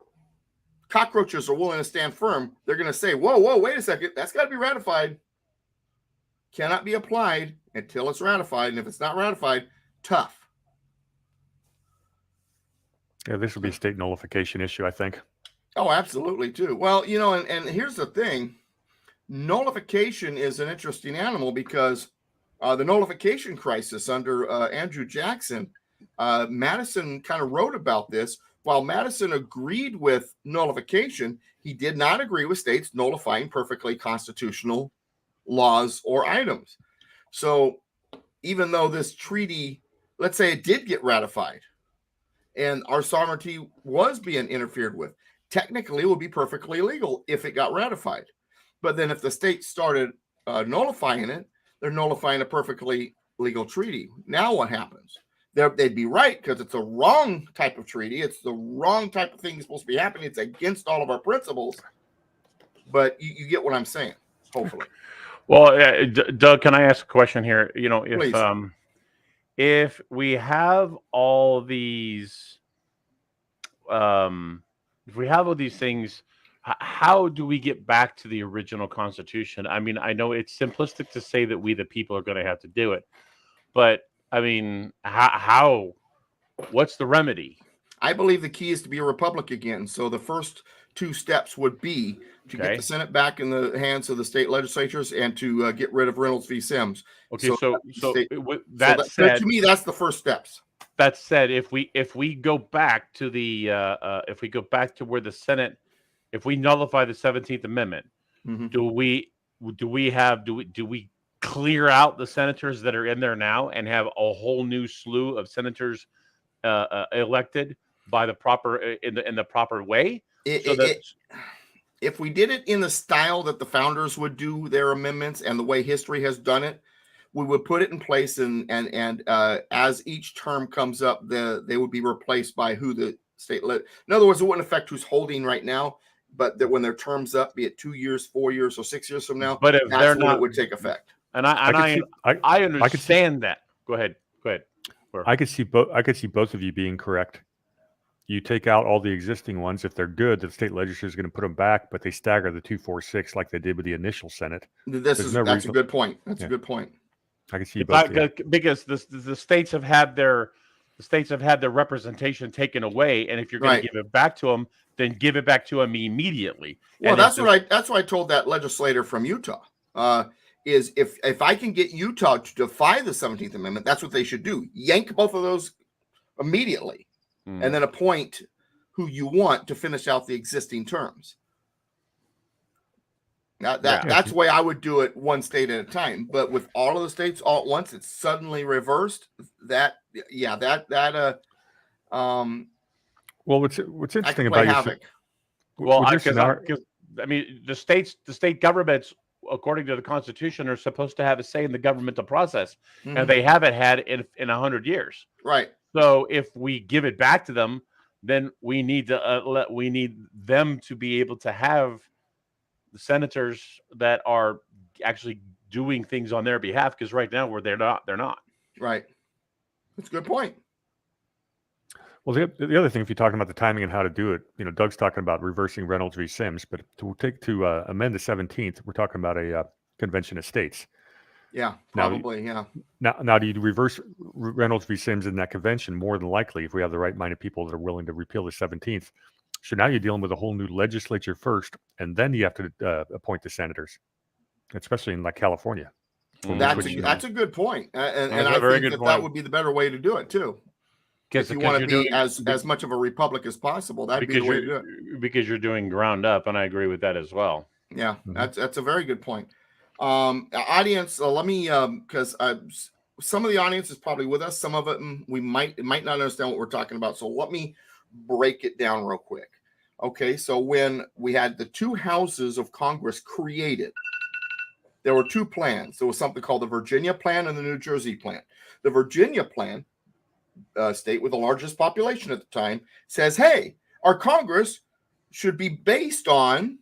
cockroaches are willing to stand firm, they're going to say, whoa, wait a second. That's got to be ratified. Cannot be applied until it's ratified. And if it's not ratified, tough. Yeah, this would be a state nullification issue, I think. Oh, absolutely, too. Well, you know, and here's the thing. Nullification is an interesting animal because the nullification crisis under Andrew Jackson, Madison kind of wrote about this. While Madison agreed with nullification, he did not agree with states nullifying perfectly constitutional laws or items. So even though this treaty, let's say it did get ratified and our sovereignty was being interfered with, technically it would be perfectly legal if it got ratified. But then if the states started nullifying it, they're nullifying a perfectly legal treaty. Now what happens? They'd be right because it's a wrong type of treaty. It's the wrong type of thing that's supposed to be happening. It's against all of our principles. But you get what I'm saying, hopefully. Well, Doug, can I ask a question here? You know, Please. If we have all these, if we have all these things, how do we get back to the original Constitution? I mean, I know it's simplistic to say that we, the people, are going to have to do it, but I mean, how? What's the remedy? I believe the key is to be a republic again. So the first two steps would be to get the Senate back in the hands of the state legislatures and to get rid of Reynolds v. Sims. Okay, so that said, to me, that's the first steps. That said, if we go back to the if we go back to where the Senate, if we nullify the 17th Amendment, do we clear out the senators that are in there now and have a whole new slew of senators elected by the proper in the proper way? If we did it in the style that the founders would do their amendments and the way history has done it, we would put it in place, and as each term comes up, they would be replaced by who the state led. In other words, it wouldn't affect who's holding right now, but that when their term's up, be it 2 years, 4 years, or 6 years from now, but if they're not, it would take effect. And I understand that. Go ahead. I could see both of you being correct. You take out all the existing ones. If they're good, the state legislature is going to put them back, but they stagger the 246 like they did with the initial Senate. That's a good point. That's a good point. I can see both. Because the states have had their representation taken away, and if you're going to give it back to them, then give it back to them immediately. Well, that's what I told that legislator from Utah. Is if I can get Utah to defy the 17th Amendment, that's what they should do. Yank both of those immediately, and then appoint who you want to finish out the existing terms. Now that's the way I would do it, one state at a time. But with all of the states all at once, it's suddenly reversed. Well, what's interesting about havoc. Well, I mean, the state governments, according to the Constitution, are supposed to have a say in the governmental process, and they haven't had in 100 years. Right. So if we give it back to them, then we need to we need them to be able to have the senators that are actually doing things on their behalf. Because right now, where they're not. Right. That's a good point. Well, the other thing, if you're talking about the timing and how to do it, Doug's talking about reversing Reynolds v. Sims, but to amend the 17th, we're talking about a convention of states. Yeah, probably. Now, do you reverse Reynolds v. Sims in that convention? More than likely, if we have the right-minded people that are willing to repeal the 17th. So now you're dealing with a whole new legislature first, and then you have to appoint the senators, especially in like California. That's a good point, and I think that would be the better way to do it too. If you want to be as much of a republic as possible, that'd be the way to do it. Because you're doing ground up, and I agree with that as well. Yeah, that's a very good point. Audience, let me because some of the audience is probably with us. Some of it it might not understand what we're talking about. So let me break it down real quick. Okay, so when we had the two houses of Congress created, there were two plans. There was something called the Virginia Plan and the New Jersey Plan. The Virginia Plan, state with the largest population at the time, says, hey, our Congress should be based on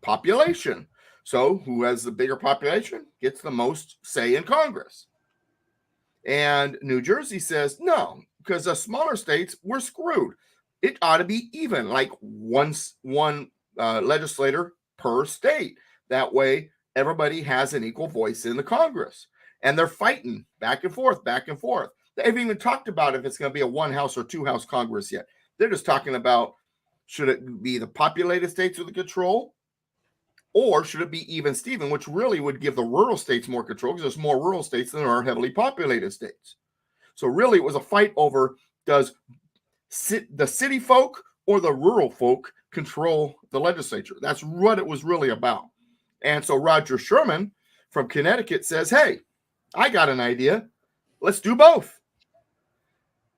population. So who has the bigger population gets the most say in Congress. And New Jersey says, no, because the smaller states, we're screwed. It ought to be even, like one legislator per state. That way, everybody has an equal voice in the Congress. And they're fighting back and forth, back and forth. They haven't even talked about if it's going to be a one house or two house Congress yet. They're just talking about, should it be the populated states with the control, or should it be even Steven, which really would give the rural states more control because there's more rural states than there are heavily populated states. So really it was a fight over, does the city folk or the rural folk control the legislature? That's what it was really about. And so Roger Sherman from Connecticut says, hey, I got an idea. Let's do both.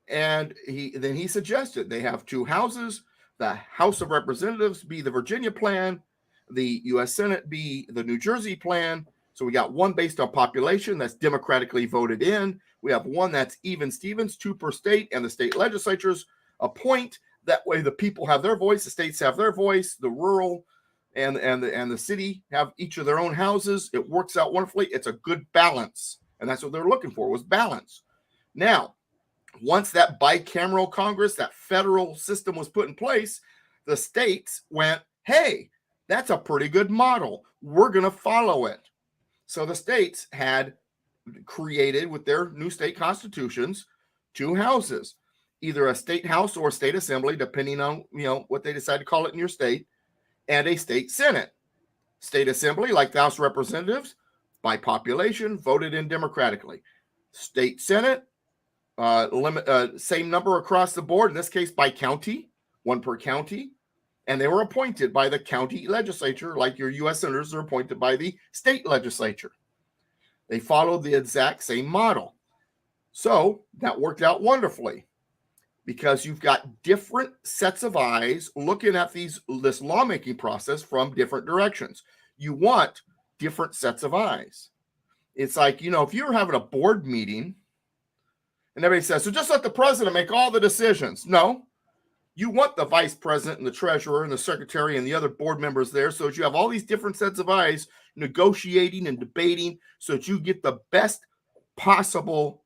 And he suggested they have two houses. The House of Representatives be the Virginia plan, the U.S. Senate be the New Jersey plan. So we got one based on population that's democratically voted in. We have one that's even Stevens, 2 per state, and the state legislatures appoint. That way the people have their voice, the states have their voice, the rural and the city have each of their own houses. It works out wonderfully. It's a good balance. And that's what they're looking for, was balance. Now, once that bicameral Congress, that federal system was put in place, the states went, hey, that's a pretty good model. We're going to follow it. So the states had created with their new state constitutions 2 houses, either a state house or a state assembly, depending on what they decide to call it in your state, and a state senate. State assembly, like the House of Representatives, by population, voted in democratically. State senate, same number across the board, in this case by county, 1 per county, and they were appointed by the county legislature, like your U.S. senators are appointed by the state legislature. They followed the exact same model. So that worked out wonderfully because you've got different sets of eyes looking at this lawmaking process from different directions. You want different sets of eyes. It's like, if you're having a board meeting and everybody says, so just let the president make all the decisions. No, you want the vice president and the treasurer and the secretary and the other board members there so that you have all these different sets of eyes negotiating and debating so that you get the best possible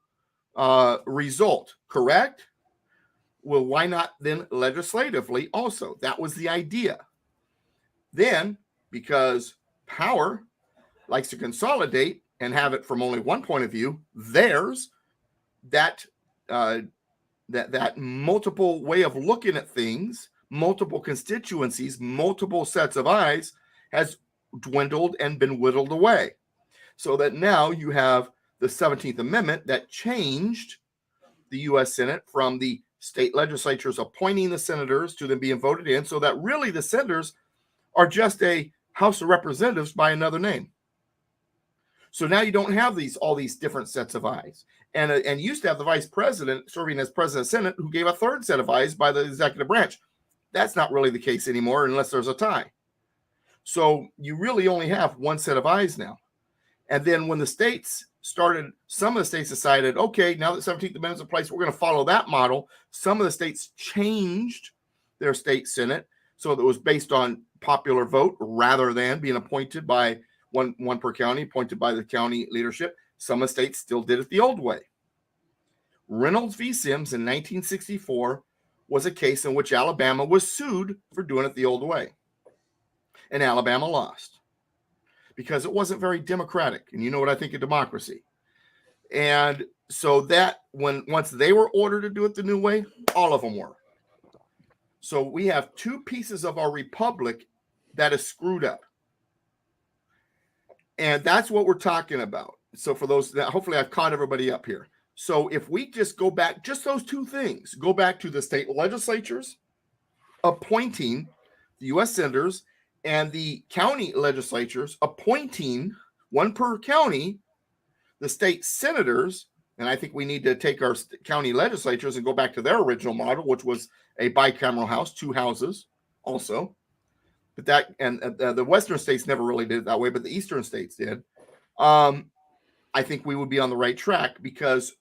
result, correct? Well, why not then legislatively also? That was the idea. Then, because power likes to consolidate and have it from only one point of view, theirs, that multiple way of looking at things, multiple constituencies, multiple sets of eyes has dwindled and been whittled away. So that now you have the 17th Amendment that changed the U.S. Senate from the state legislatures appointing the senators to them being voted in, so that really the senators are just a House of Representatives by another name. So now you don't have all these different sets of eyes. And you used to have the vice president serving as president of the Senate who gave a third set of eyes by the executive branch. That's not really the case anymore unless there's a tie. So you really only have one set of eyes now. And then when the states started, some of the states decided, okay, now that 17th Amendment's in place, we're going to follow that model. Some of the states changed their state senate so that it was based on popular vote rather than being appointed by one per county, appointed by the county leadership. Some of the states still did it the old way. Reynolds v. Sims in 1964 was a case in which Alabama was sued for doing it the old way. And Alabama lost because it wasn't very democratic. And you know what I think of democracy. And so that once they were ordered to do it the new way, all of them were. So we have 2 pieces of our republic that is screwed up. And that's what we're talking about. So for those that, hopefully I've caught everybody up here. So if we just go back, just those 2 things, go back to the state legislatures appointing the U.S. senators and the county legislatures appointing 1 per county, the state senators, and I think we need to take our county legislatures and go back to their original model, which was a bicameral house, 2 houses also. But that, and the Western states never really did it that way, but the Eastern states did. I think we would be on the right track, because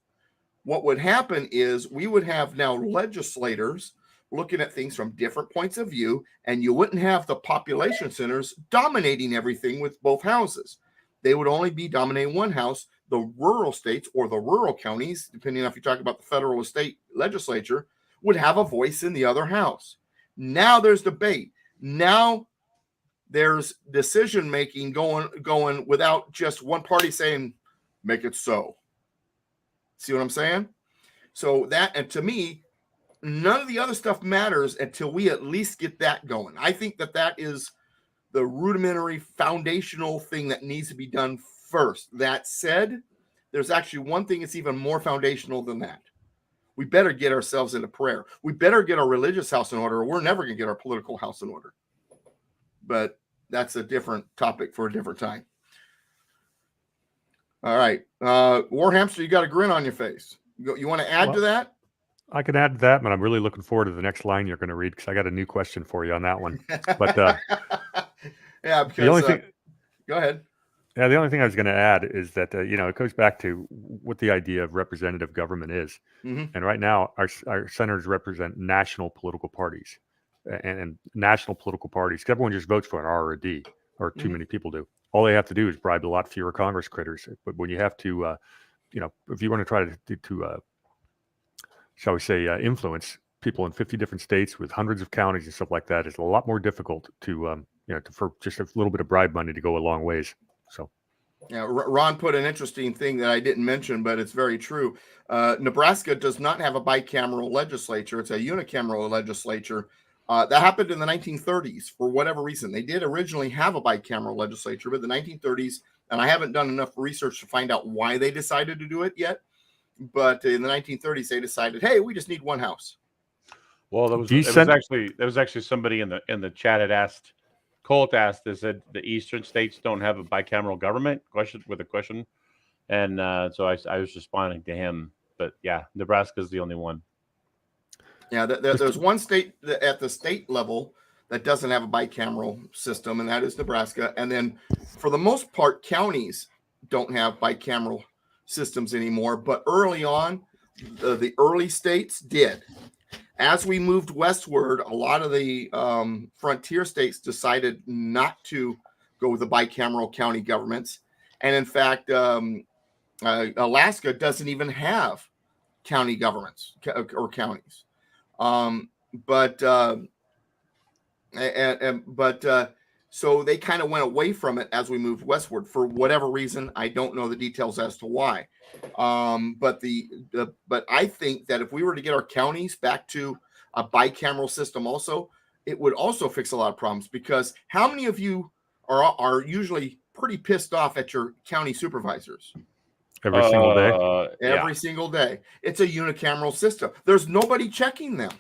what would happen is we would have now legislators looking at things from different points of view, and you wouldn't have the population centers dominating everything with both houses. They would only be dominating one house. The rural states or the rural counties, depending on if you talk about the federal or state legislature, would have a voice in the other house. Now there's debate. Now there's decision making going without just one party saying, make it so. See what I'm saying? So that, and to me, none of the other stuff matters until we at least get that going. I think that that is the rudimentary foundational thing that needs to be done first. That said, there's actually one thing that's even more foundational than that. We better get ourselves into prayer. We better get our religious house in order, or we're never going to get our political house in order. But that's a different topic for a different time. All right. War Hamster, you got a grin on your face. You want to add to that? I can add to that, but I'm really looking forward to the next line you're going to read because I got a new question for you on that one. But yeah, because the only thing, go ahead. Yeah, the only thing I was going to add is that it goes back to what the idea of representative government is. Mm-hmm. And right now, our senators represent national political parties, and national political parties. Everyone just votes for an R or a D, or too many people do. All they have to do is bribe a lot fewer Congress critters. But when you have to, if you want to try to shall we say, influence people in 50 different states with hundreds of counties and stuff like that, it's a lot more difficult for just a little bit of bribe money to go a long ways. So, yeah, Ron put an interesting thing that I didn't mention, but it's very true. Nebraska does not have a bicameral legislature; it's a unicameral legislature. That happened in the 1930s for whatever reason. They did originally have a bicameral legislature, but the 1930s, and I haven't done enough research to find out why they decided to do it yet. But in the 1930s, they decided, hey, we just need one house. Well, there was actually somebody in the chat had asked. Colt asked, "They said the eastern states don't have a bicameral government?" With a question, and so I was responding to him. But yeah, Nebraska is the only one. Yeah, there's one state at the state level that doesn't have a bicameral system, and that is Nebraska. And then, for the most part, counties don't have bicameral systems anymore. But early on, the early states did. As we moved westward, a lot of the frontier states decided not to go with the bicameral county governments. And in fact, Alaska doesn't even have county governments or counties. So they kind of went away from it as we moved westward for whatever reason. I don't know the details as to why. But I think that if we were to get our counties back to a bicameral system also, it would also fix a lot of problems, because how many of you are usually pretty pissed off at your county supervisors? Every single day? Every single day. It's a unicameral system. There's nobody checking them.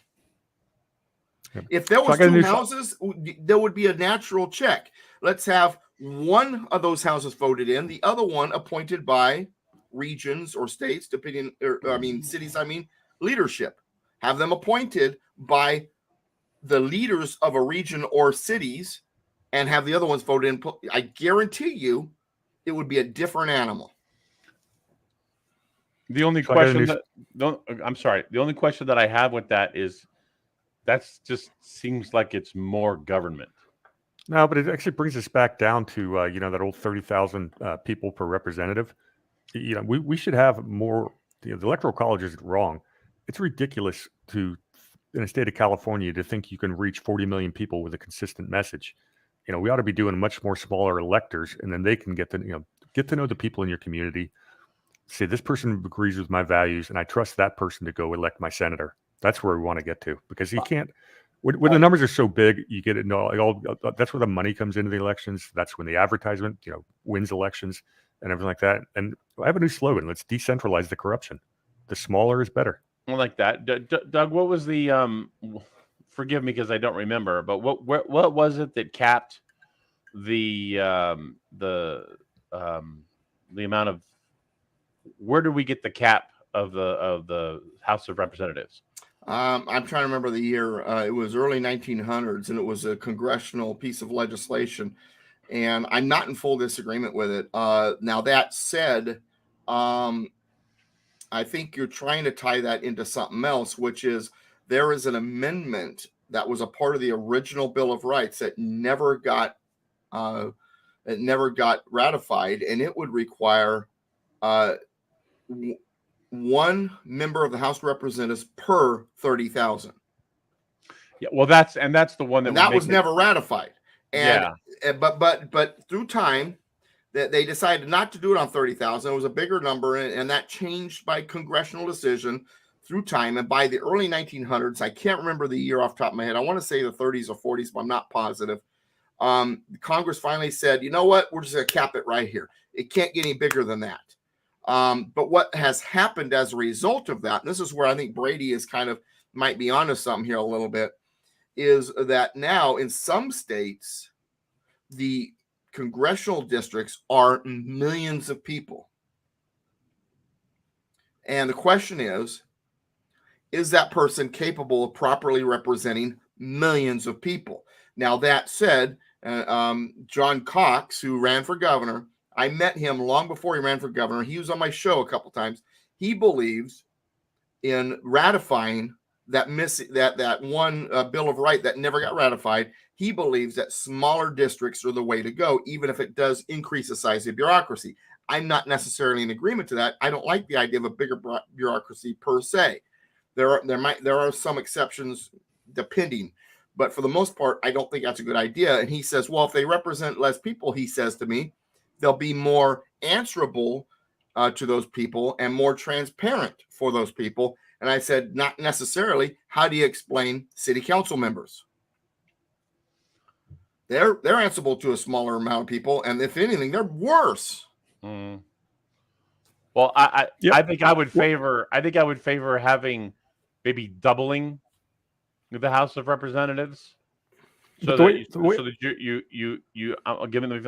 If there was two houses, there would be a natural check. Let's have one of those houses voted in, the other one appointed by regions or states, cities, leadership. Have them appointed by the leaders of a region or cities, and have the other ones voted in. I guarantee you it would be a different animal. The only question the only question that I have with that is, that's just seems like it's more government. No, but it actually brings us back down to that old 30,000 people per representative. We should have more. The Electoral College is wrong. It's ridiculous in the state of California to think you can reach 40 million people with a consistent message. We ought to be doing much more smaller electors, and then they can get to know the people in your community. Say, this person agrees with my values, and I trust that person to go elect my senator. That's where we want to get to, because you can't. When the numbers are so big, you get it. No, that's where the money comes into the elections. That's when the advertisement, wins elections and everything like that. And I have a new slogan: let's decentralize the corruption. The smaller is better. I like that. Doug, what was the? Forgive me because I don't remember. But what was it that capped the amount of? Where do we get the cap of the House of Representatives? I'm trying to remember the year. It was early 1900s, and it was a congressional piece of legislation. And I'm not in full disagreement with it. Now, that said, I think you're trying to tie that into something else, which is there is an amendment that was a part of the original Bill of Rights that never got ratified, and it would require one member of the House of Representatives per 30,000. Yeah, well, that's the one that was never ratified. And but through time, that they decided not to do it on 30,000. It was a bigger number, and that changed by congressional decision through time. And by the early 1900s, I can't remember the year off the top of my head. I want to say the 30s or 40s, but I'm not positive. Congress finally said, you know what? We're just going to cap it right here. It can't get any bigger than that. But what has happened as a result of that, and this is where I think Brady is kind of might be onto something here a little bit, is that now in some states, the congressional districts are millions of people. And the question is that person capable of properly representing millions of people? Now, that said, John Cox, who ran for governor, I met him long before he ran for governor. He was on my show a couple times. He believes in ratifying that one Bill of Rights that never got ratified. He believes that smaller districts are the way to go, even if it does increase the size of bureaucracy. I'm not necessarily in agreement to that. I don't like the idea of a bigger bureaucracy per se. There are some exceptions depending, but for the most part, I don't think that's a good idea. And he says, well, if they represent less people, he says to me, they'll be more answerable to those people and more transparent for those people. And I said, not necessarily. How do you explain city council members? They're answerable to a smaller amount of people, and if anything, they're worse. Well, I think I would favor having maybe doubling the House of Representatives. So that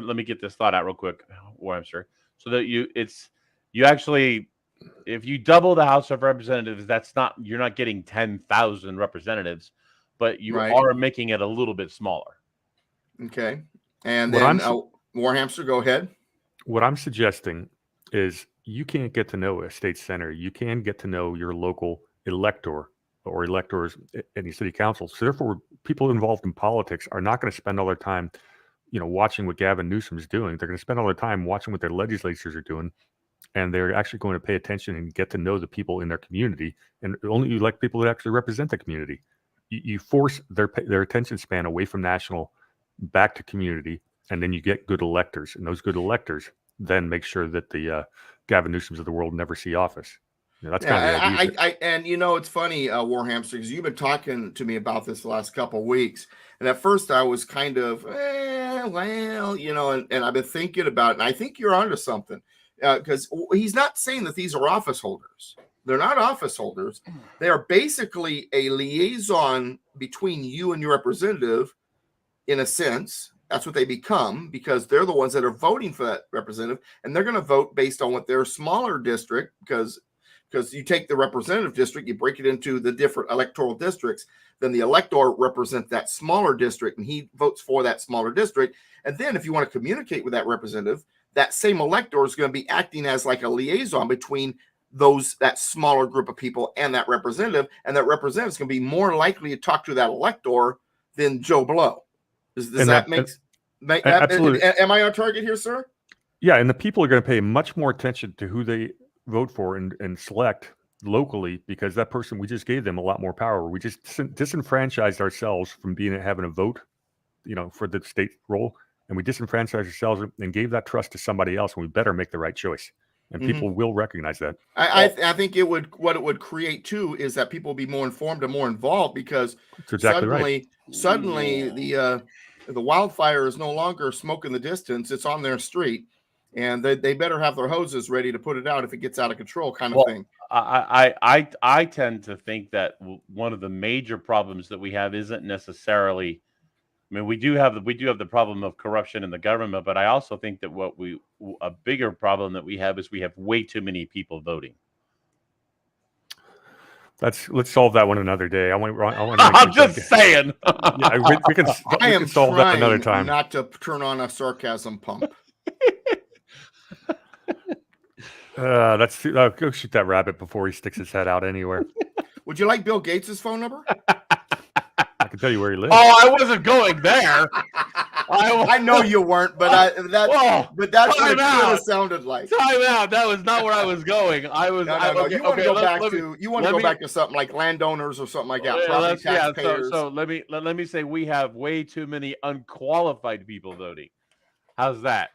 let me get this thought out real quick, Webster. So that you actually, if you double the House of Representatives, you're not getting 10,000 representatives, but you are making it a little bit smaller. Okay. And then Warhamster, go ahead. What I'm suggesting is you can't get to know a state senator. You can get to know your local elector or electors in the city council. So therefore, people involved in politics are not going to spend all their time, watching what Gavin Newsom's doing. They're going to spend all their time watching what their legislatures are doing. And they're actually going to pay attention and get to know the people in their community. And only elect people that actually represent the community. You force their attention span away from national back to community, and then you get good electors. And those good electors then make sure that the Gavin Newsoms of the world never see office. That's kind of the idea. And it's funny, Warhamster, because you've been talking to me about this the last couple of weeks. And at first I was kind of, and I've been thinking about it. And I think you're onto something. Because he's not saying that these are office holders. They're not office holders. They are basically a liaison between you and your representative, in a sense. That's what they become, because they're the ones that are voting for that representative, and they're going to vote based on what their smaller district, because you take the representative district, you break it into the different electoral districts, then the elector represents that smaller district, and he votes for that smaller district. And then if you want to communicate with that representative, that same elector is going to be acting as like a liaison between that smaller group of people and that representative, and that representative is going to be more likely to talk to that elector than Joe Blow. Does that make absolutely? Am I on target here, sir? Yeah, and the people are going to pay much more attention to who they vote for and select locally, because that person, we just gave them a lot more power. We just disenfranchised ourselves from having a vote, for the state role. And we disenfranchised ourselves and gave that trust to somebody else, and we better make the right choice. And people will recognize that. I think what it would create too is that people will be more informed and more involved, because suddenly the wildfire is no longer smoke in the distance; it's on their street, and they better have their hoses ready to put it out if it gets out of control, kind of thing. I tend to think that one of the major problems that we have isn't necessarily. I mean, we do have the problem of corruption in the government, but I also think that a bigger problem that we have is we have way too many people voting. Let's solve that one another day. I'm just saying. Yeah, we can solve that another time. Not to turn on a sarcasm pump. Go shoot that rabbit before he sticks his head out anywhere. Would you like Bill Gates' phone number? I can tell you where he lives. Oh, I wasn't going there. I know you weren't, but that's what it could have sounded like. Time out. That was not where I was going. I was. No. You want to go back to something like landowners or something like that. Property taxpayers. So let me say we have way too many unqualified people voting. How's that?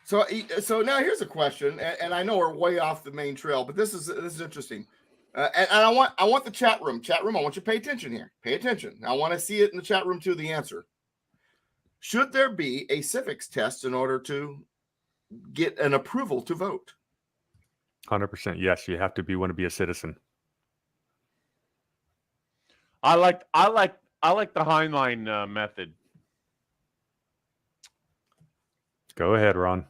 So now here's a question, and I know we're way off the main trail, but this is interesting. And I want the chat room. Chat room, I want you to pay attention here. Pay attention. I want to see it in the chat room too. The answer: should there be a civics test in order to get an approval to vote? 100% yes. You have to want to be a citizen. I like the Heinlein method. Go ahead, Ron.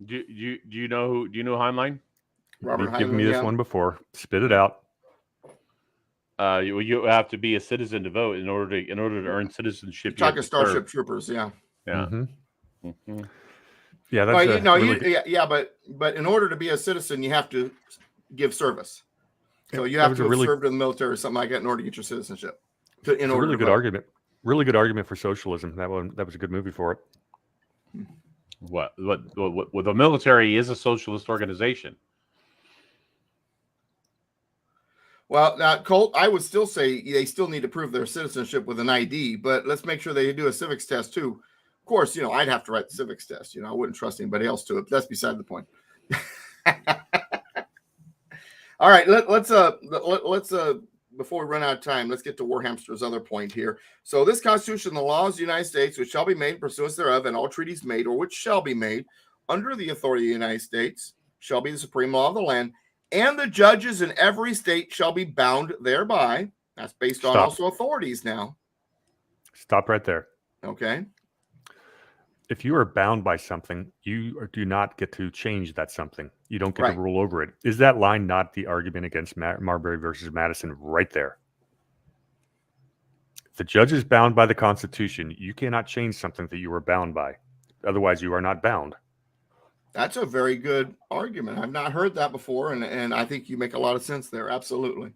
Do you know Heinlein? Robert You've given me this one before. Spit it out. You have to be a citizen to vote in order to earn citizenship. You're talking Starship Troopers, yeah. Yeah. Mm-hmm. Mm-hmm. Yeah, that's but in order to be a citizen, you have to give service. So you have to have served in the military or something like that in order to get your citizenship. Really good argument. Really good argument for socialism. That was a good movie for it. What the military is a socialist organization. Well, now, Colt, I would still say they still need to prove their citizenship with an ID, but let's make sure they do a civics test too. Of course, I'd have to write the civics test. I wouldn't trust anybody else to it. But that's beside the point. All right, let's before we run out of time, let's get to Warhamster's other point here. So this Constitution and the laws of the United States, which shall be made in pursuance thereof, and all treaties made or which shall be made under the authority of the United States, shall be the supreme law of the land, and the judges in every state shall be bound thereby. That's based on also authorities now. Stop right there. Okay. If you are bound by something, you do not get to change that something. You don't get to rule over it. Is that line not the argument against Marbury versus Madison right there? If the judge is bound by the Constitution, you cannot change something that you were bound by. Otherwise, you are not bound. That's a very good argument. I've not heard that before, and I think you make a lot of sense there. Absolutely.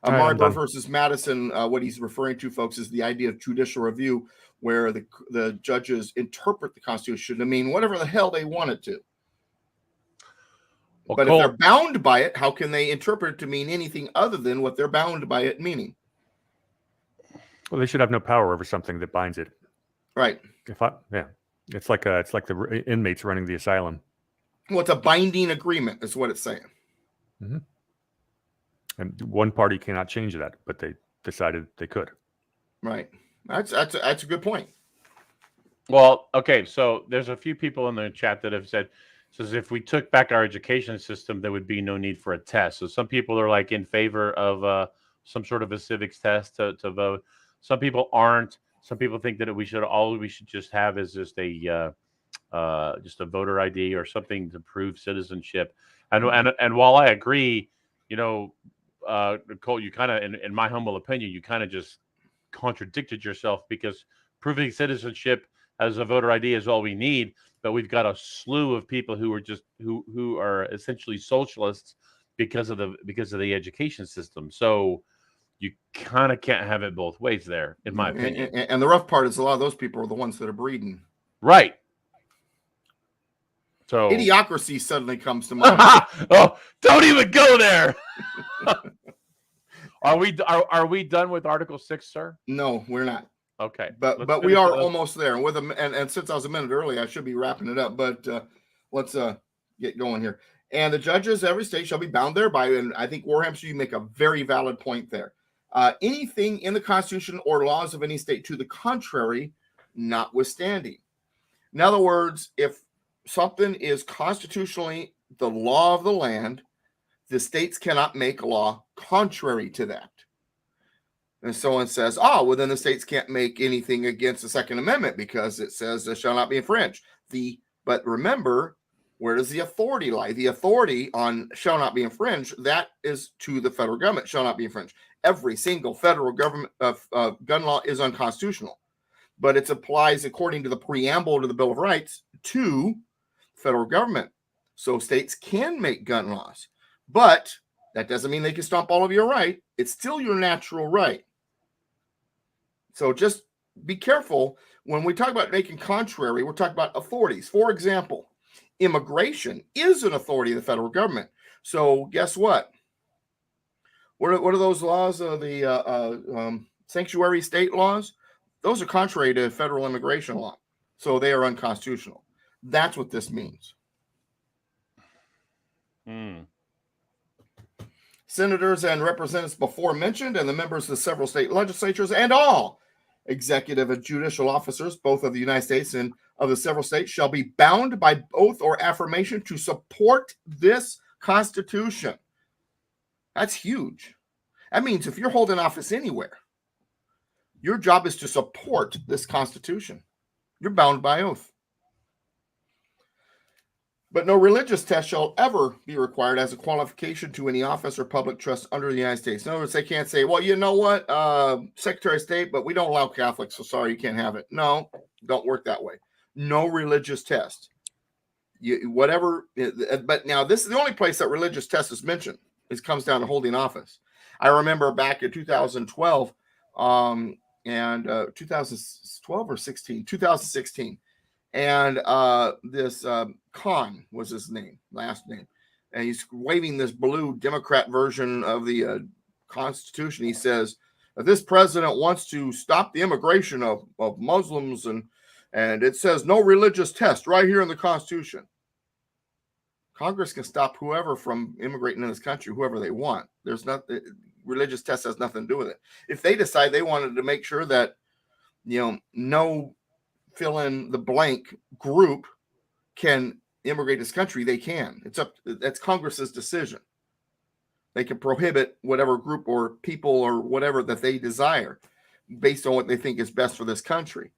Marbury versus Madison, what he's referring to, folks, is the idea of judicial review, where the judges interpret the Constitution to mean whatever the hell they want it to. Well, but if they're bound by it, how can they interpret it to mean anything other than what they're bound by it meaning? Well, they should have no power over something that binds it. Right. It's like the inmates running the asylum. Well, it's a binding agreement, is what it's saying. Mm-hmm. And one party cannot change that, but they decided they could. Right. That's a good point. Well, okay, so there's a few people in the chat that have says if we took back our education system, there would be no need for a test. So some people are like in favor of some sort of a civics test to vote. Some people aren't. Some people think that we should just have is just a voter ID or something to prove citizenship. And while I agree, Cole, you kind of, in my humble opinion, you kind of just contradicted yourself, because proving citizenship as a voter ID is all we need, but we've got a slew of people who are essentially socialists because of the education system. So you kind of can't have it both ways there, in my opinion. And the rough part is a lot of those people are the ones that are breeding. Right. So idiocracy suddenly comes to mind. Oh, don't even go there. Are we done with Article 6, sir? No, we're not. Okay. But we are almost there. And since I was a minute early, I should be wrapping it up. But let's get going here. And the judges of every state shall be bound thereby. And I think, Warhamster, you make a very valid point there. Anything in the Constitution or laws of any state to the contrary, notwithstanding. In other words, if something is constitutionally the law of the land, the states cannot make law contrary to that. And someone says, then the states can't make anything against the Second Amendment because it says it shall not be infringed. But remember, where does the authority lie? The authority on shall not be infringed, that is to the federal government, shall not be infringed. Every single federal government gun law is unconstitutional, but it applies according to the preamble to the Bill of Rights to federal government. So states can make gun laws, but that doesn't mean they can stomp all of your right. It's still your natural right. So just be careful when we talk about making contrary. We're talking about authorities. For example, immigration is an authority of the federal government. So guess what? What are those laws? The sanctuary state laws? Those are contrary to federal immigration law. So they are unconstitutional. That's what this means. Mm. Senators and representatives before mentioned, and the members of the several state legislatures, and all executive and judicial officers, both of the United States and of the several states, shall be bound by oath or affirmation to support this Constitution. That's huge. That means if you're holding office anywhere, your job is to support this Constitution. You're bound by oath. But no religious test shall ever be required as a qualification to any office or public trust under the United States. In other words, they can't say, well, you know what, Secretary of State, but we don't allow Catholics, so sorry, you can't have it. No, don't work that way. No religious test. But now this is the only place that religious test is mentioned. It comes down to holding office. I remember back in 2012 and 2012 or 2016. And this Khan was his last name. And he's waving this blue Democrat version of the Constitution. He says, this president wants to stop the immigration of Muslims, and it says no religious test right here in the Constitution. Congress can stop whoever from immigrating in this country, whoever they want. There's not religious test has nothing to do with it. If they decide they wanted to make sure that, no fill in the blank group can immigrate this country, they can. That's Congress's decision. They can prohibit whatever group or people or whatever that they desire based on what they think is best for this country.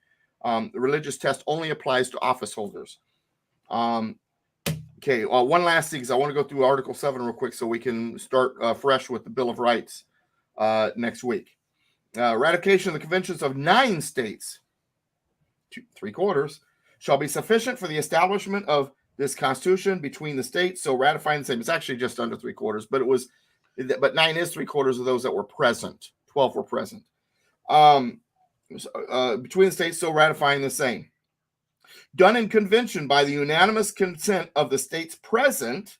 The religious test only applies to office holders. Okay, one last thing is I want to go through Article 7 real quick so we can start fresh with the Bill of Rights next week. Ratification of the conventions of 9 states, 3/4, shall be sufficient for the establishment of this Constitution between the states. So ratifying the same, it's actually just under 3/4, but 9 is 3/4 of those that were present. 12 were present. Between the states, so ratifying the same. Done in convention by the unanimous consent of the states present.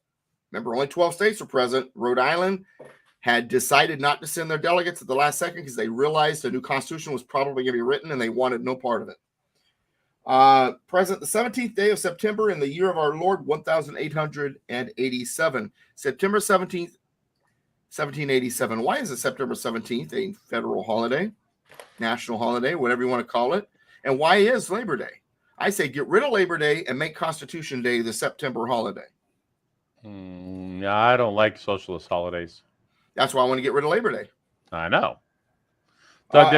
Remember, only 12 states were present. Rhode Island had decided not to send their delegates at the last second because they realized a new constitution was probably going to be written and they wanted no part of it. Present the 17th day of September in the year of our Lord, 1887. September 17th, 1787. Why is it September 17th, a federal holiday, national holiday, whatever you want to call it? And why is Labor Day? I say get rid of Labor Day and make Constitution Day the September holiday. I don't like socialist holidays. That's why I want to get rid of Labor Day. I know. Doug,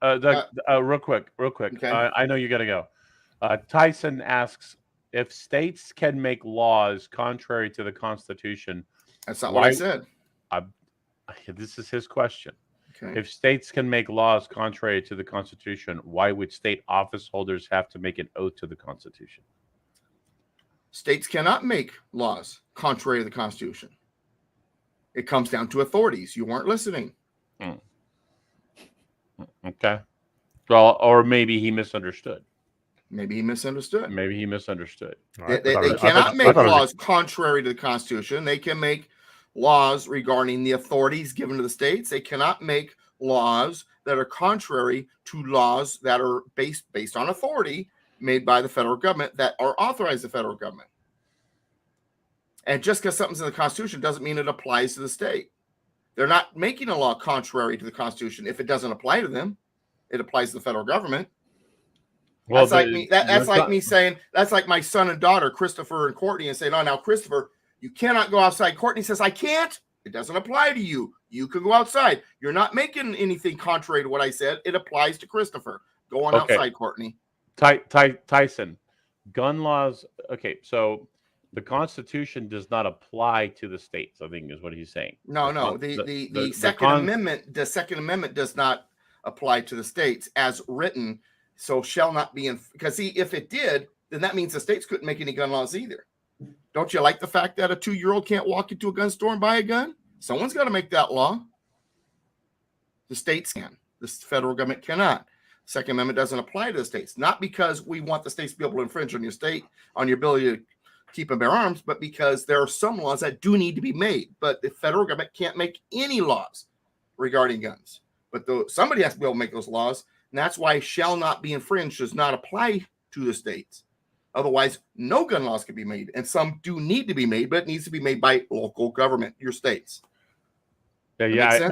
Doug, real quick. Okay. I know you got to go. Tyson asks if states can make laws contrary to the Constitution. That's not what I said. This is his question. Okay. If states can make laws contrary to the Constitution, why would state office holders have to make an oath to the Constitution? States cannot make laws contrary to the Constitution. It comes down to authorities. You weren't listening. Okay. Well, or maybe he misunderstood. Maybe he misunderstood. They cannot make laws contrary to the Constitution. They can make laws regarding the authorities given to the states. They cannot make laws that are contrary to laws that are based on authority made by the federal government that are authorized the federal government. And just because something's in the Constitution doesn't mean it applies to the state. They're not making a law contrary to the Constitution. If it doesn't apply to them, it applies to the federal government. Well, that's like me saying, that's like my son and daughter, Christopher and Courtney, and saying, oh, now, Christopher, you cannot go outside. Courtney says, I can't. It doesn't apply to you. You can go outside. You're not making anything contrary to what I said. It applies to Christopher. Go on outside, Courtney. Tyson, gun laws. Okay, so the Constitution does not apply to the states, I think is what he's saying. No. The Second Amendment, the Second Amendment does not apply to the states as written. So shall not be because if it did, then that means the states couldn't make any gun laws either. Don't you like the fact that a 2-year-old can't walk into a gun store and buy a gun? Someone's got to make that law. The states can. The federal government cannot. Second Amendment doesn't apply to the states, not because we want the states to be able to infringe on your state, on your ability to keep and bear arms, but because there are some laws that do need to be made. But the federal government can't make any laws regarding guns. But somebody has to be able to make those laws. And that's why shall not be infringed does not apply to the states. Otherwise, no gun laws can be made. And some do need to be made, but it needs to be made by local government, your states. Ty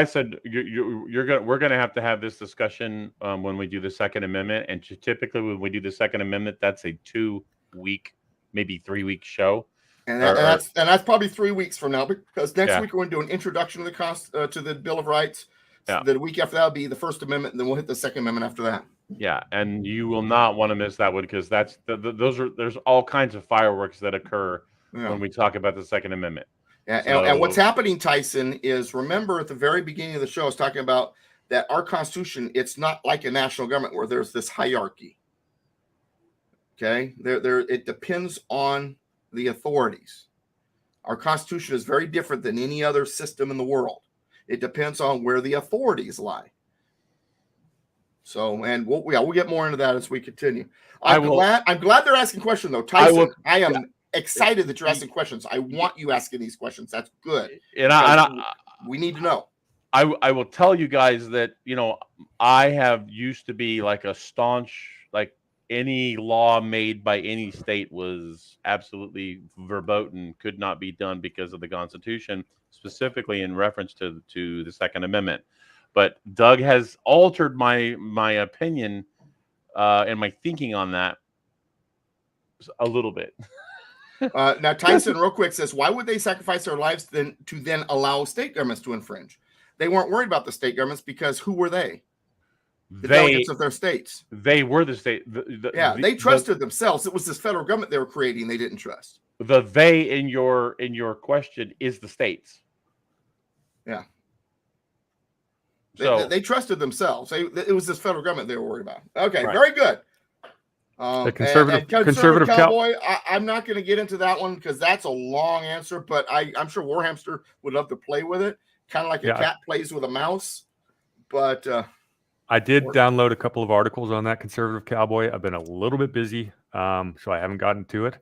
said we're gonna have this discussion when we do the Second Amendment, and typically when we do the Second Amendment, that's a 2-week, maybe 3-week show, and that's probably 3 weeks from now, because next week we're going to do an introduction to the Bill of Rights. So the week after that will be the First Amendment, and then we'll hit the Second Amendment after that. Yeah, and you will not want to miss that one, because there's all kinds of fireworks that occur when we talk about the Second Amendment. Yeah, and what's happening, Tyson, is, remember at the very beginning of the show, I was talking about that our Constitution, it's not like a national government where there's this hierarchy. Okay, it depends on the authorities. Our Constitution is very different than any other system in the world. It depends on where the authorities lie. So, and we'll get more into that as we continue. I'm glad they're asking questions, though, Tyson. I am excited that you're asking questions. I want you asking these questions. That's good. And we need to know. I will tell you guys that, I have used to be like a staunch, like, any law made by any state was absolutely verboten, could not be done because of the Constitution, specifically in reference to the Second Amendment. But Doug has altered my opinion and my thinking on that a little bit. Now, Tyson, real quick, says, why would they sacrifice their lives to then allow state governments to infringe? They weren't worried about the state governments, because who were they? The delegates of their states. They were the state. They trusted themselves. It was this federal government they were creating they didn't trust. The they in your question is the states. Yeah. They trusted themselves. It was this federal government they were worried about. Okay, right. Very good. Conservative cowboy. I'm not going to get into that one because that's a long answer, but I'm sure Warhamster would love to play with it, kind of like a cat plays with a mouse. But I did download a couple of articles on that conservative cowboy. I've been a little bit busy, so I haven't gotten to it.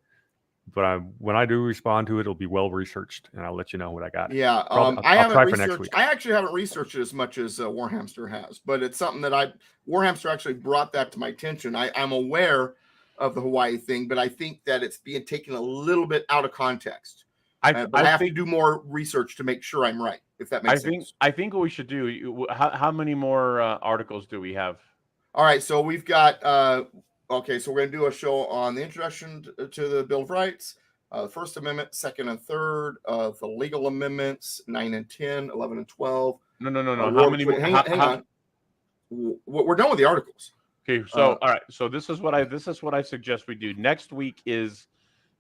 But when I do respond to it, it'll be well researched, and I'll let you know what I got. Yeah, I'll try for next week. I actually haven't researched it as much as Warhamster has, but it's something that Warhamster actually brought that to my attention. I'm aware of the Hawaii thing, but I think that it's being taken a little bit out of context. I have to do more research to make sure I'm right, if that makes sense. I think what we should do, how many more articles do we have? All right, so we've got... Okay, so we're going to do a show on the introduction to the Bill of Rights, the First Amendment, Second and Third, the legal amendments, 9 and 10, 11 and 12. No. How many? Hang on. We're done with the articles. Okay, so all right. So this is what I suggest we do. Next week is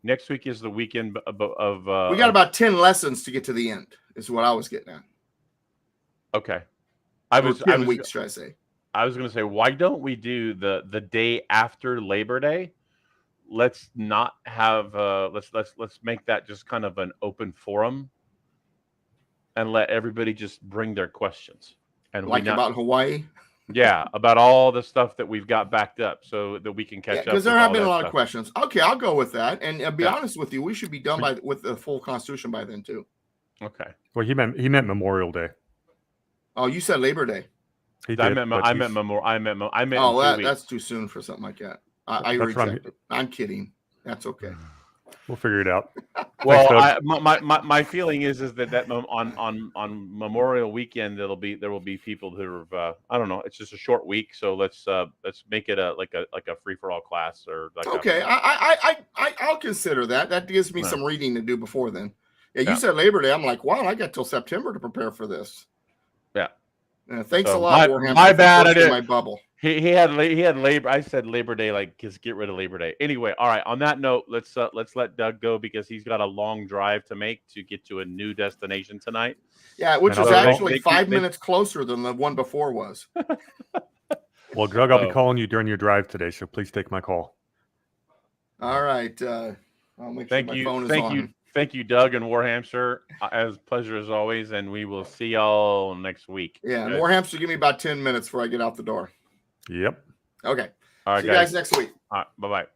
the weekend of. We got about 10 lessons to get to the end. Is what I was getting at. Okay. 10 weeks, should I say? I was going to say, why don't we do the day after Labor Day? Let's not have let's make that just kind of an open forum, and let everybody just bring their questions. And about Hawaii. Yeah, about all the stuff that we've got backed up, so that we can catch up. Because there have been a lot of questions. Okay, I'll go with that. And be honest with you, we should be done with the full Constitution by then too. Okay. Well, he meant Memorial Day. Oh, you said Labor Day. I meant Memorial. That's too soon for something like that. I reject it. I'm kidding. That's okay. We'll figure it out. Well, my feeling is that on Memorial Weekend there will be people who are I don't know. It's just a short week, so let's make it like a free for all class or like. Okay, I'll consider that. That gives me some reading to do before then. Yeah, you said Labor Day. I'm like, wow, I got till September to prepare for this. Yeah. Thanks a lot, Warhammer. My bad. I did my bubble. He had Labor. I said Labor Day, like, just get rid of Labor Day. Anyway, all right. On that note, let's let Doug go because he's got a long drive to make to get to a new destination tonight. Yeah, which is actually 5 minutes closer than the one before was. Well, Doug, I'll be calling you during your drive today, so please take my call. All right. I'll make sure my phone is on. Thank you, Doug and Warhamster. As pleasure as always, and we will see y'all next week. Yeah, and Warhamster, give me about 10 minutes before I get out the door. Yep. Okay. All right, see you guys next week. All right. Bye-bye.